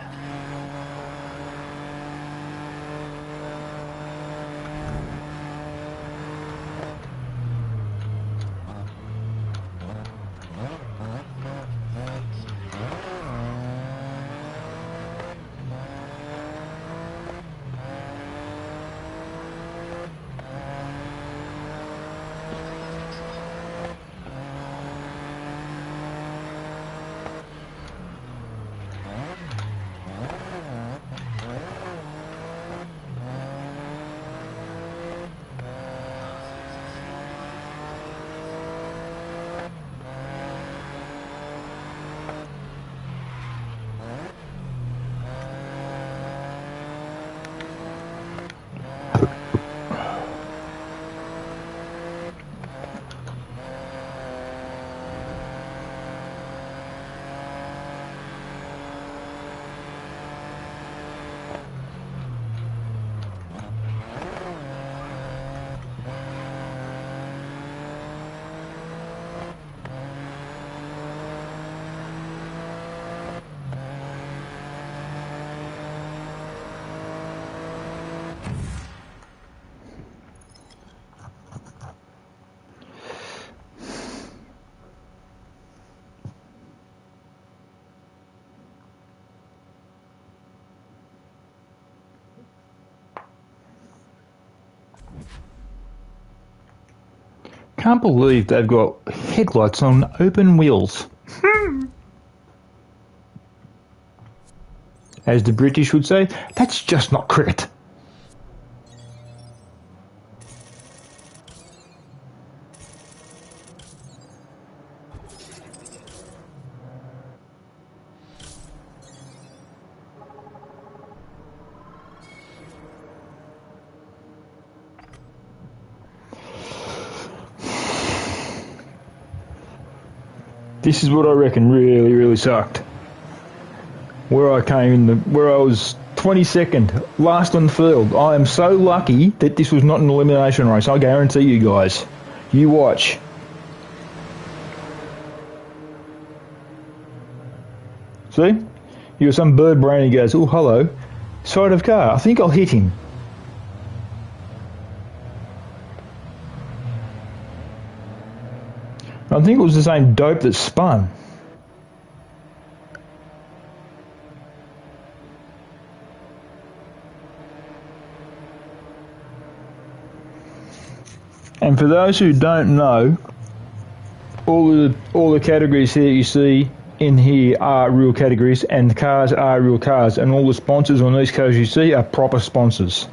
can't believe they've got headlights on open wheels. As the British would say, that's just not cricket. This is what I reckon really sucked. Where I was 22nd, last on the field. I am so lucky that this was not an elimination race. I guarantee you guys. You watch. See? You got some bird brain who goes, oh, hello. Side of car. I think I'll hit him. I think it was the same dope that spun. And for those who don't know, all the categories here you see in here are real categories, and the cars are real cars, and all the sponsors on these cars you see are proper sponsors.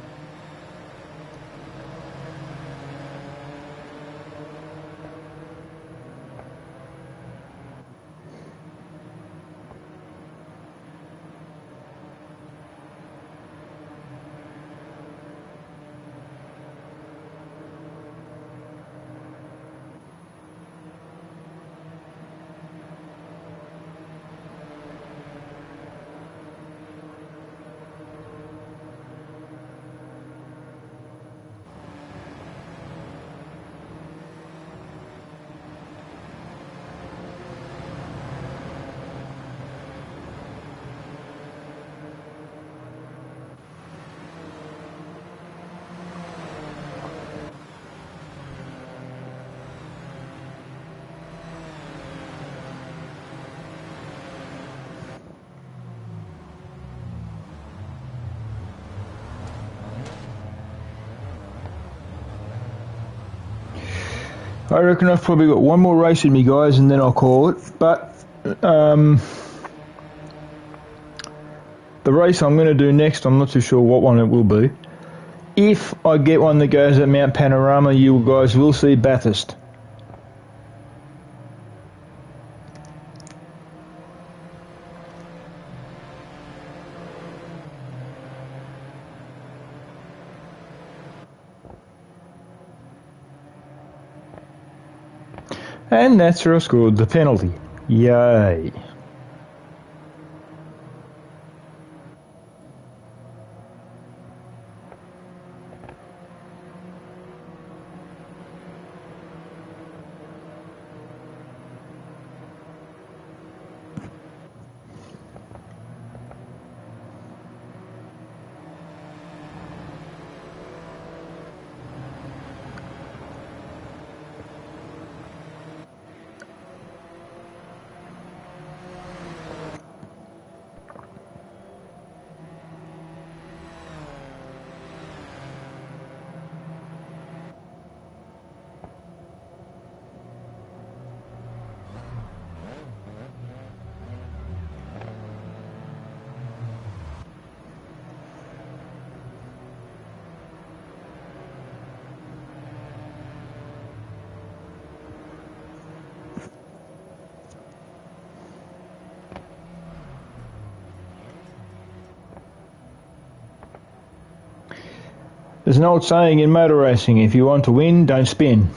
I reckon I've probably got one more race in me, guys, and then I'll call it. But the race I'm going to do next, I'm not too sure what one it will be. If I get one that goes at Mount Panorama, you guys will see Bathurst. And that's where I scored the penalty. Yay. There's an old saying in motor racing, if you want to win, don't spin.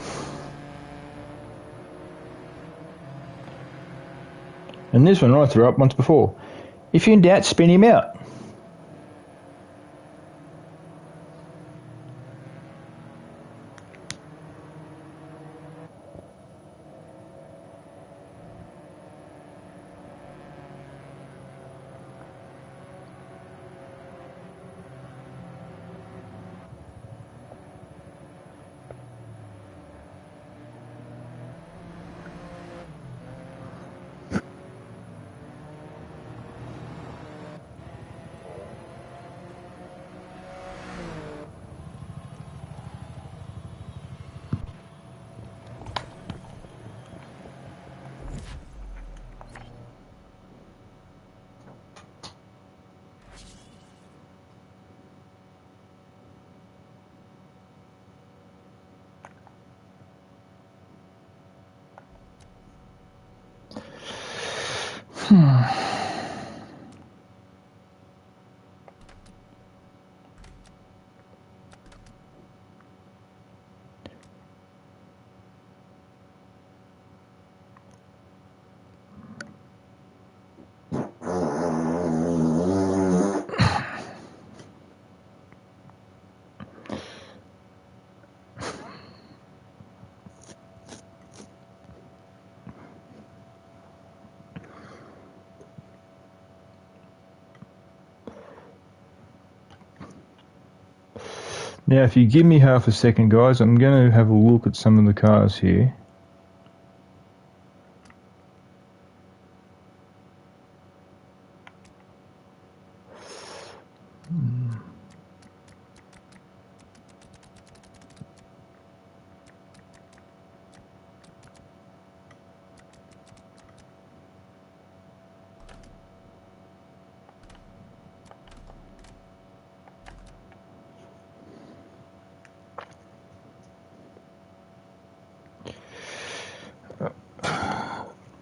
And this one I threw up once before. If you're in doubt, spin him out. Now, if you give me half a second, guys, I'm going to have a look at some of the cars here.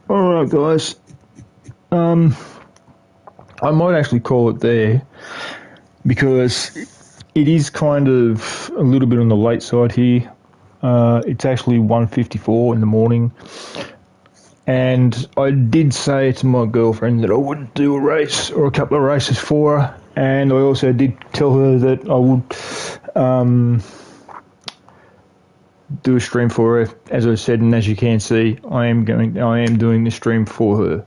Alright, guys. I might actually call it there because it is kind of a little bit on the late side here. It's actually 1:54 in the morning, and I did say to my girlfriend that I would do a race or a couple of races for her, and I also did tell her that I would do a stream for her, as I said, and as you can see, I am doing the stream for her.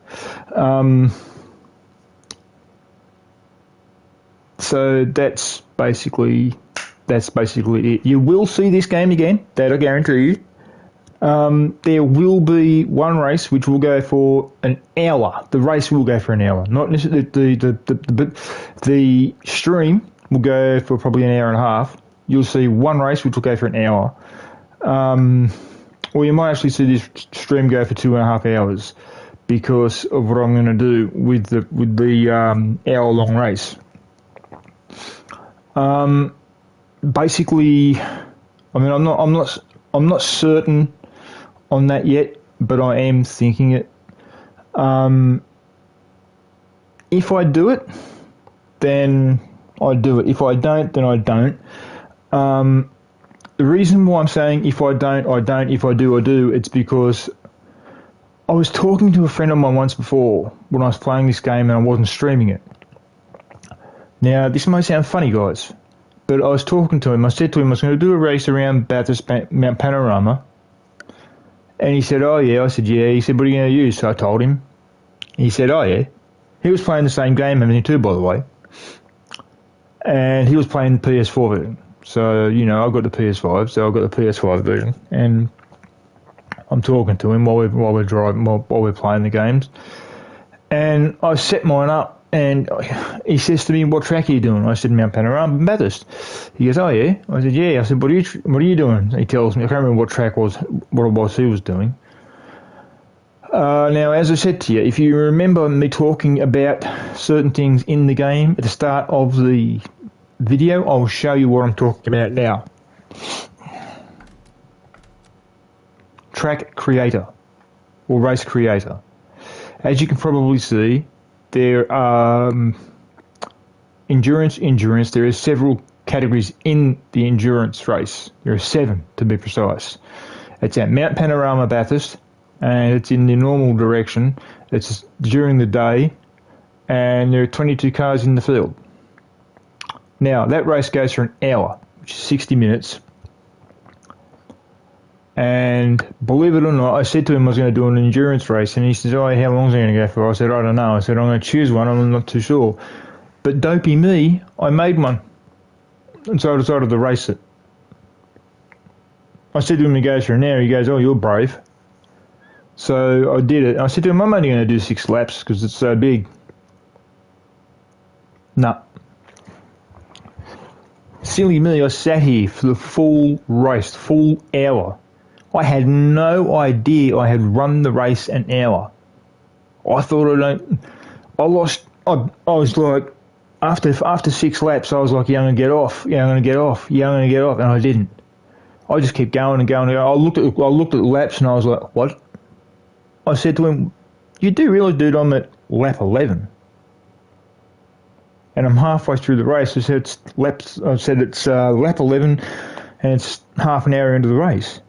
So that's basically it. You will see this game again, that I guarantee you. There will be one race which will go for an hour. The race will go for an hour. Not necessarily the stream will go for probably an hour and a half. You'll see one race which will go for an hour. Or you might actually see this stream go for 2.5 hours because of what I'm going to do with the hour-long race. Basically, I mean, I'm not certain on that yet, but I am thinking it. If I do it, then I do it. If I don't, then I don't. The reason why I'm saying if I don't, I don't. If I do, I do. It's because I was talking to a friend of mine once before when I was playing this game and I wasn't streaming it. Now, this may sound funny, guys, but I was talking to him. I said to him I was going to do a race around Bathurst Mount Panorama. And he said, oh, yeah. I said, yeah. He said, what are you going to use? So I told him. He said, oh, yeah. He was playing the same game as me too, by the way. And he was playing the PS4 version. So, you know, I've got the PS5, so I've got the PS5 version. And I'm talking to him while we're driving, while we're playing the games. And I set mine up. And he says to me, what track are you doing? I said, Mount Panorama, Bathurst. He goes, oh, yeah? I said, yeah. I said, what are you doing? He tells me, I can't remember what track what it was he was doing. Now, as I said to you, if you remember me talking about certain things in the game at the start of the video, I'll show you what I'm talking about now. Track creator, or race creator. As you can probably see, there are endurance. There are several categories in the endurance race. There are 7 to be precise. It's at Mount Panorama Bathurst, and it's in the normal direction. It's during the day, and there are 22 cars in the field. Now, that race goes for an hour, which is 60 minutes. And believe it or not, I said to him I was going to do an endurance race, and he says, oh, how long is it going to go for? I said, I don't know. I said, I'm going to choose one, I'm not too sure. But dopey me, I made one. And so I decided to race it. I said to him, he goes for an hour. He goes, oh, you're brave. So I did it. I said to him, I'm only going to do 6 laps because it's so big. Nah. Silly me, I sat here for the full race, full hour. I had no idea I had run the race an hour. I thought I was like, after 6 laps, I was like, yeah, I'm going to get off, and I didn't. I just kept going and going. I looked at the laps and I was like, what? I said to him, You do realise, dude, I'm at lap 11. And I'm halfway through the race. I said it's lap 11 and it's half an hour into the race.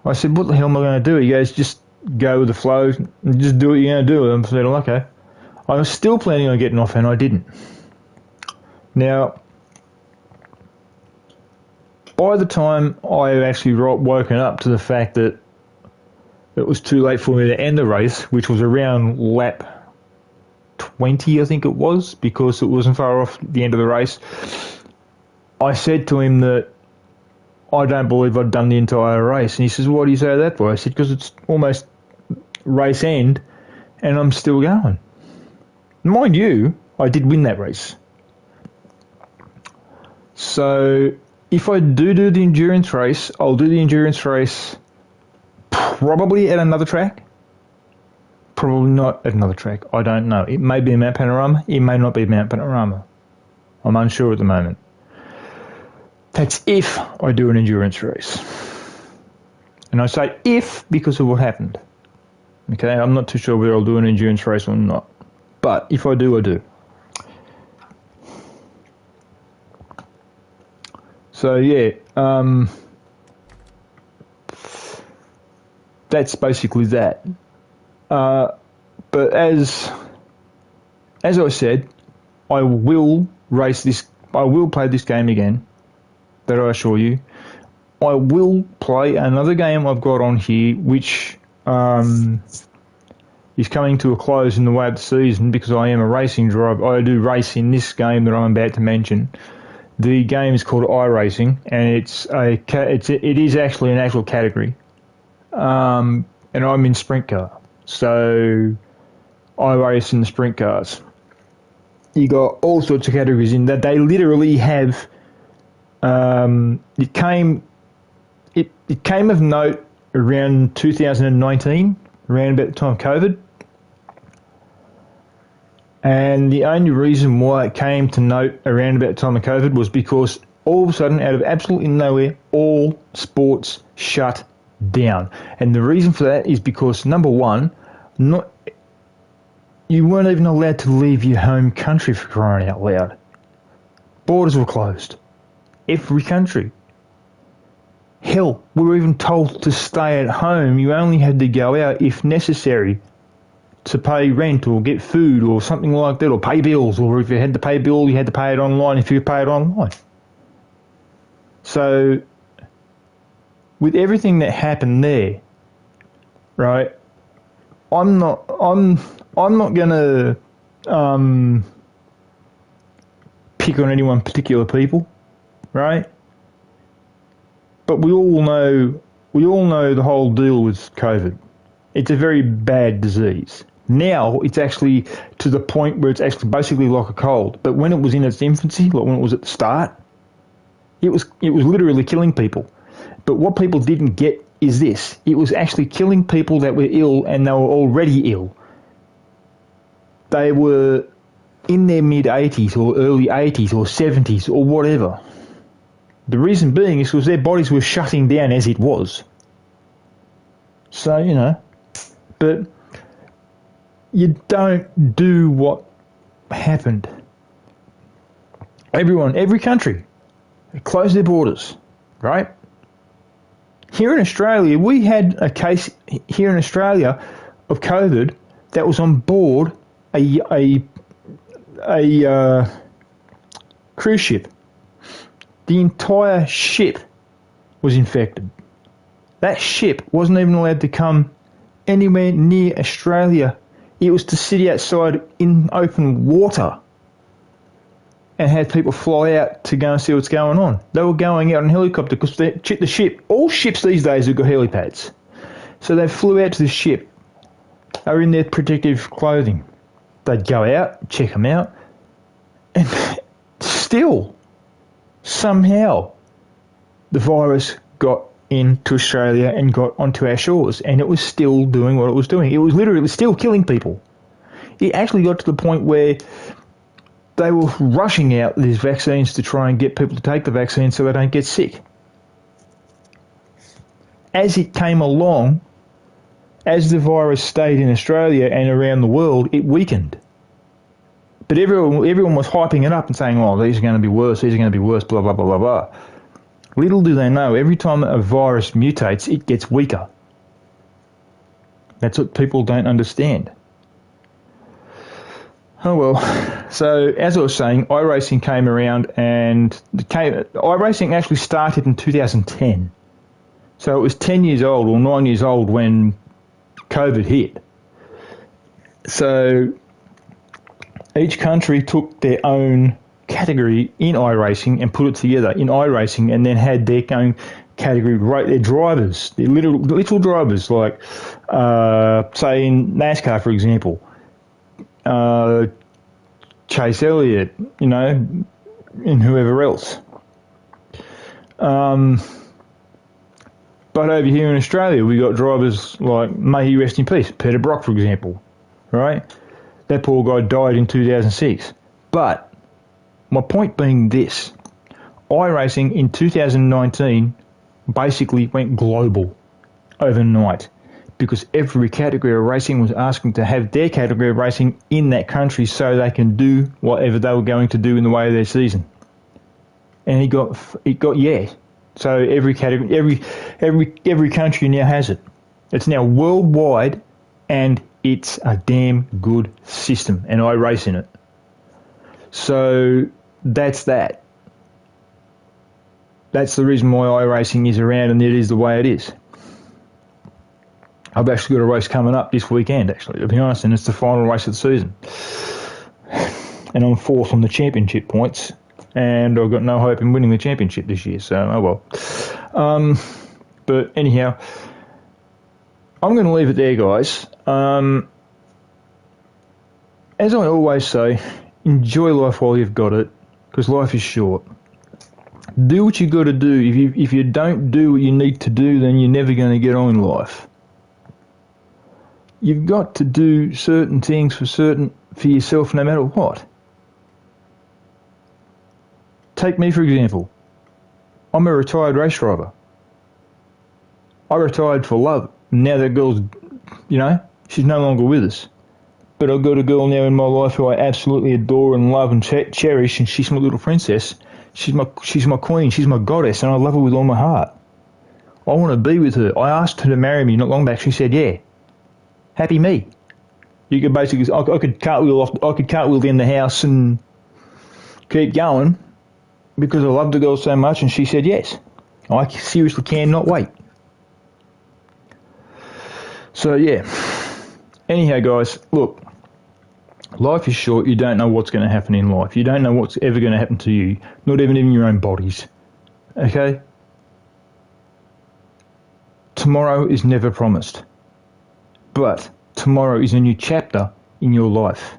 I said, what the hell am I going to do? He goes, just go with the flow and just do what you're going to do. And I said, okay. I was still planning on getting off and I didn't. Now, by the time I actually woken up to the fact that it was too late for me to end the race, which was around lap 20, I think it was, because it wasn't far off the end of the race, I said to him that I don't believe I'd done the entire race. And he says, why do you say that for? I said, because it's almost race end and I'm still going. Mind you, I did win that race. So if I do the endurance race, I'll do the endurance race probably at another track. Probably not at another track. I don't know. It may be Mount Panorama. It may not be Mount Panorama. I'm unsure at the moment. That's if I do an endurance race. And I say if because of what happened. Okay, I'm not too sure whether I'll do an endurance race or not. But if I do, I do. So yeah, that's basically that. But as I said, I will race this. I will play this game again. That I assure you. I will play another game I've got on here, which is coming to a close in the way of the season because I am a racing driver. I do race in this game that I'm about to mention. The game is called iRacing, and it is actually an actual category. And I'm in sprint car, so I race in the sprint cars. You got all sorts of categories in that. They literally have. It came of note around 2019, around about the time of COVID. And the only reason why it came to note around about the time of COVID was because all of a sudden, out of absolutely nowhere, all sports shut down. And the reason for that is because, number one, you weren't even allowed to leave your home country for crying out loud. Borders were closed. Every country. Hell, we were even told to stay at home. You only had to go out if necessary to pay rent or get food or something like that, or pay bills, or if you had to pay a bill, you had to pay it online if you pay it online. So, with everything that happened there, right, I'm not gonna pick on any one particular people, right? But we all know the whole deal with COVID. It's a very bad disease. Now it's actually to the point where it's actually basically like a cold. But when it was in its infancy, like when it was at the start, it was literally killing people. But what people didn't get is this. It was actually killing people that were ill and they were already ill. They were in their mid-80s or early 80s or 70s or whatever. The reason being is because their bodies were shutting down as it was. So, you know, but you don't do what happened. Every country closed their borders, right? Here in Australia, we had a case here in Australia of COVID that was on board a cruise ship. The entire ship was infected. That ship wasn't even allowed to come anywhere near Australia. It was to sit outside in open water and had people fly out to go and see what's going on. They were going out in helicopter because the ship, all ships these days have got helipads. So they flew out to the ship. They were in their protective clothing. They'd go out, check them out, and still, somehow, the virus got into Australia and got onto our shores, and it was still doing what it was doing. It was literally still killing people. It actually got to the point where they were rushing out these vaccines to try and get people to take the vaccine so they don't get sick. As it came along, as the virus stayed in Australia and around the world, it weakened. But everyone was hyping it up and saying, oh, these are going to be worse, blah, blah, blah, blah, blah. Little do they know, every time a virus mutates, it gets weaker. That's what people don't understand. Oh well, so as I was saying, iRacing came around, and iRacing actually started in 2010. So it was 10 years old or 9 years old when COVID hit. So each country took their own category in iRacing and put it together in iRacing, and then had their own category, right? Their drivers, their little drivers, like say in NASCAR, for example, Chase Elliott, you know, and whoever else. But over here in Australia, we got drivers like, may he rest in peace, Peter Brock, for example, right? That poor guy died in 2006. But my point being this, iRacing in 2019 basically went global overnight, because every category of racing was asking to have their category of racing in that country so they can do whatever they were going to do in the way of their season. And it got yeah. So every category, every country now has it. It's now worldwide, and it's a damn good system, and I race in it. So that's that. That's the reason why iRacing is around and it is the way it is. I've actually got a race coming up this weekend, actually, to be honest, and it's the final race of the season. And I'm fourth on the championship points, and I've got no hope in winning the championship this year, so oh well. But anyhow, I'm going to leave it there, guys. As I always say, enjoy life while you've got it, because life is short. Do what you got to do. If you don't do what you need to do, then you're never going to get on in life. You've got to do certain things for yourself, no matter what. Take me, for example. I'm a retired race driver. I retired for love. Now that girl's, you know, she's no longer with us. But I've got a girl now in my life who I absolutely adore and love and cherish, and she's my little princess. She's my queen. She's my goddess, and I love her with all my heart. I want to be with her. I asked her to marry me not long back. She said, yeah. Happy me. You could basically, I could cartwheel in the house and keep going because I loved the girl so much, and she said yes. I seriously cannot wait. So yeah. Anyhow, guys, look, life is short. You don't know what's going to happen in life. You don't know what's ever going to happen to you, not even in your own bodies. Okay? Tomorrow is never promised. But tomorrow is a new chapter in your life.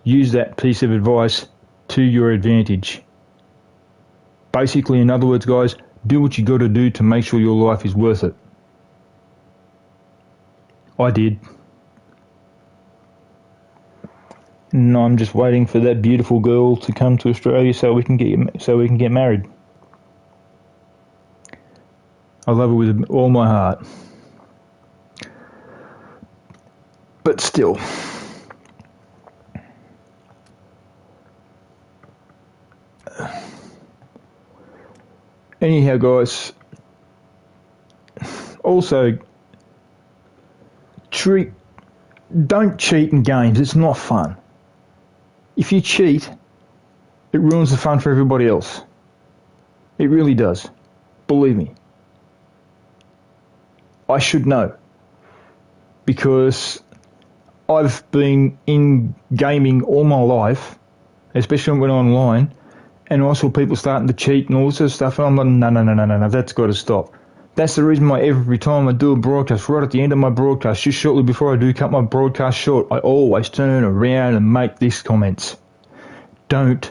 Use that piece of advice to your advantage. Basically, in other words, guys, do what you got to do to make sure your life is worth it. I did. And I'm just waiting for that beautiful girl to come to Australia so we can get married. I love her with all my heart. But still, anyhow, guys, also don't cheat in games. It's not fun. If you cheat, it ruins the fun for everybody else. It really does. Believe me. I should know, because I've been in gaming all my life, especially when online, and I saw people starting to cheat and all this sort of stuff, and I'm like, no, that's got to stop. That's the reason why every time I do a broadcast, right at the end of my broadcast, just shortly before I do cut my broadcast short, I always turn around and make these comments. Don't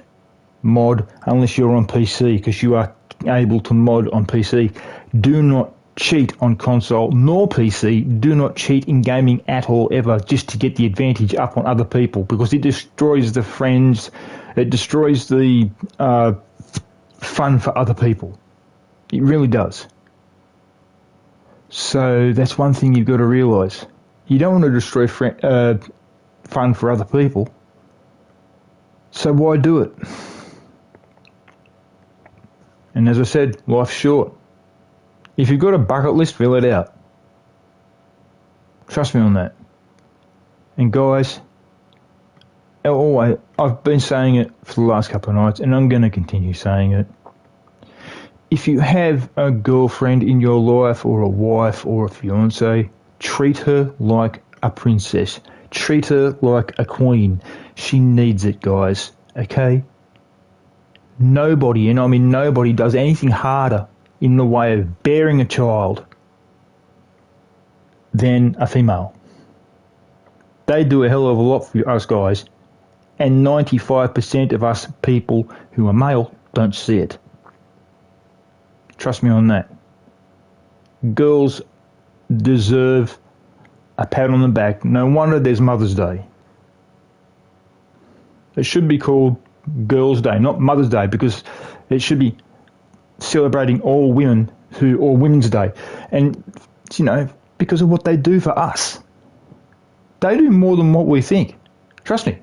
mod unless you're on PC, because you are able to mod on PC. Do not cheat on console nor PC. Do not cheat in gaming at all, ever, just to get the advantage up on other people, because it destroys the friends, it destroys the fun for other people. It really does. So that's one thing you've got to realise. You don't want to destroy fun for other people. So why do it? And as I said, life's short. If you've got a bucket list, fill it out. Trust me on that. And guys, always, I've been saying it for the last couple of nights, and I'm going to continue saying it. If you have a girlfriend in your life, or a wife, or a fiancé, treat her like a princess. Treat her like a queen. She needs it, guys. Okay? Nobody, and I mean nobody, does anything harder in the way of bearing a child than a female. They do a hell of a lot for us guys, and 95% of us people who are male don't see it. Trust me on that. Girls deserve a pat on the back. No wonder there's Mother's Day. It should be called Girls' Day, not Mother's Day, because it should be celebrating all women or Women's Day. And, you know, because of what they do for us. They do more than what we think. Trust me.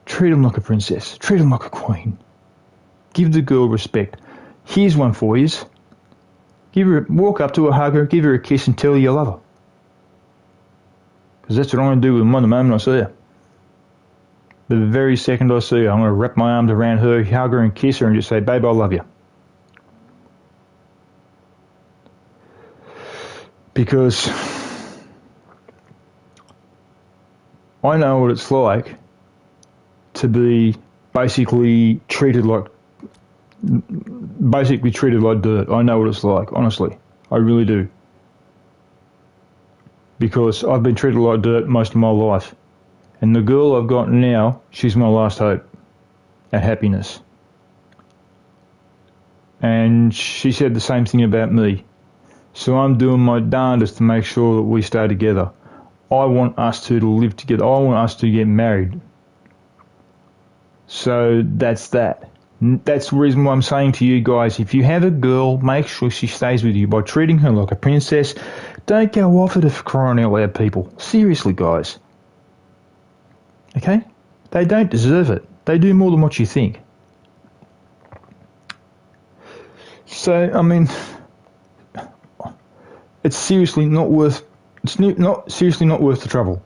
Treat them like a princess. Treat them like a queen. Give the girl respect. Here's one for you. Walk up to her, hug her, give her a kiss and tell her you love her. Because that's what I'm going to do with her the moment I see her. The very second I see her, I'm going to wrap my arms around her, hug her and kiss her and just say, babe, I love you. Because I know what it's like to be basically treated like dirt. I know what it's like, honestly. I really do. Because I've been treated like dirt most of my life. And the girl I've got now, she's my last hope at happiness. And she said the same thing about me. So I'm doing my darndest to make sure that we stay together. I want us two to live together. I want us to get married. So that's that. That's the reason why I'm saying to you guys, if you have a girl, make sure she stays with you by treating her like a princess. Don't go off at her for crying out loud, people. Seriously, guys. Okay? They don't deserve it. They do more than what you think. So, I mean, it's seriously not worth. It's not seriously not worth the trouble.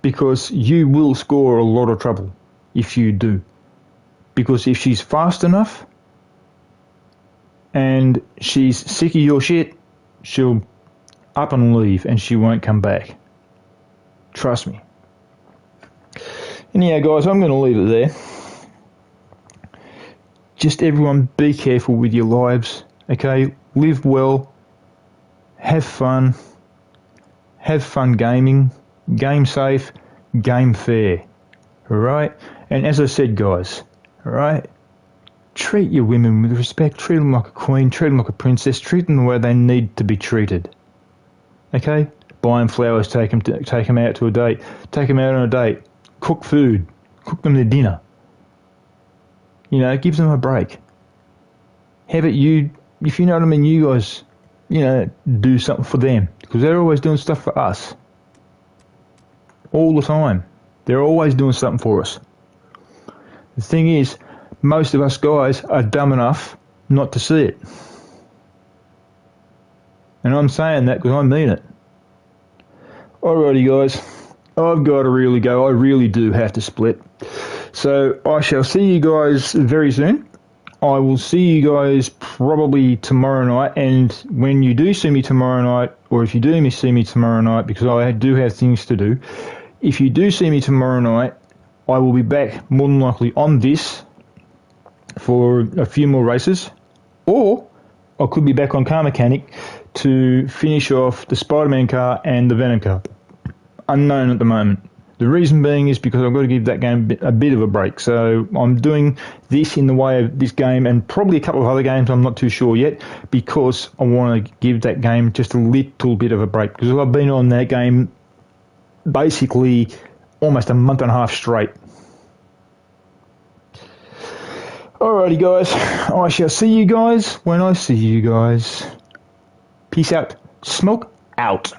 Because you will score a lot of trouble if you do. Because if she's fast enough and she's sick of your shit, she'll up and leave and she won't come back. Trust me. Anyhow, guys, I'm going to leave it there. Just everyone be careful with your lives, okay? Live well. Have fun gaming, game safe, game fair, alright? And as I said, guys, alright, treat your women with respect, treat them like a queen, treat them like a princess, treat them the way they need to be treated, okay? Buy them flowers, take them out to a date, take them out on a date, cook food, cook them their dinner, you know, give them a break. Have it you, if you know what I mean, you guys, you know, do something for them. Because they're always doing stuff for us. All the time. They're always doing something for us. The thing is, most of us guys are dumb enough not to see it. And I'm saying that because I mean it. Alrighty guys, I've got to really go. I really do have to split. So I shall see you guys very soon. I will see you guys probably tomorrow night, and when you do see me tomorrow night, or if you do see me tomorrow night, because I do have things to do, if you do see me tomorrow night, I will be back more than likely on this for a few more races, or I could be back on Car Mechanic to finish off the Spider-Man car and the Venom car. Unknown at the moment. The reason being is because I've got to give that game a bit of a break. So I'm doing this in the way of this game and probably a couple of other games, I'm not too sure yet, because I want to give that game just a little bit of a break. Because I've been on that game basically almost a month and a half straight. Alrighty, guys. I shall see you guys when I see you guys. Peace out. Smoke out.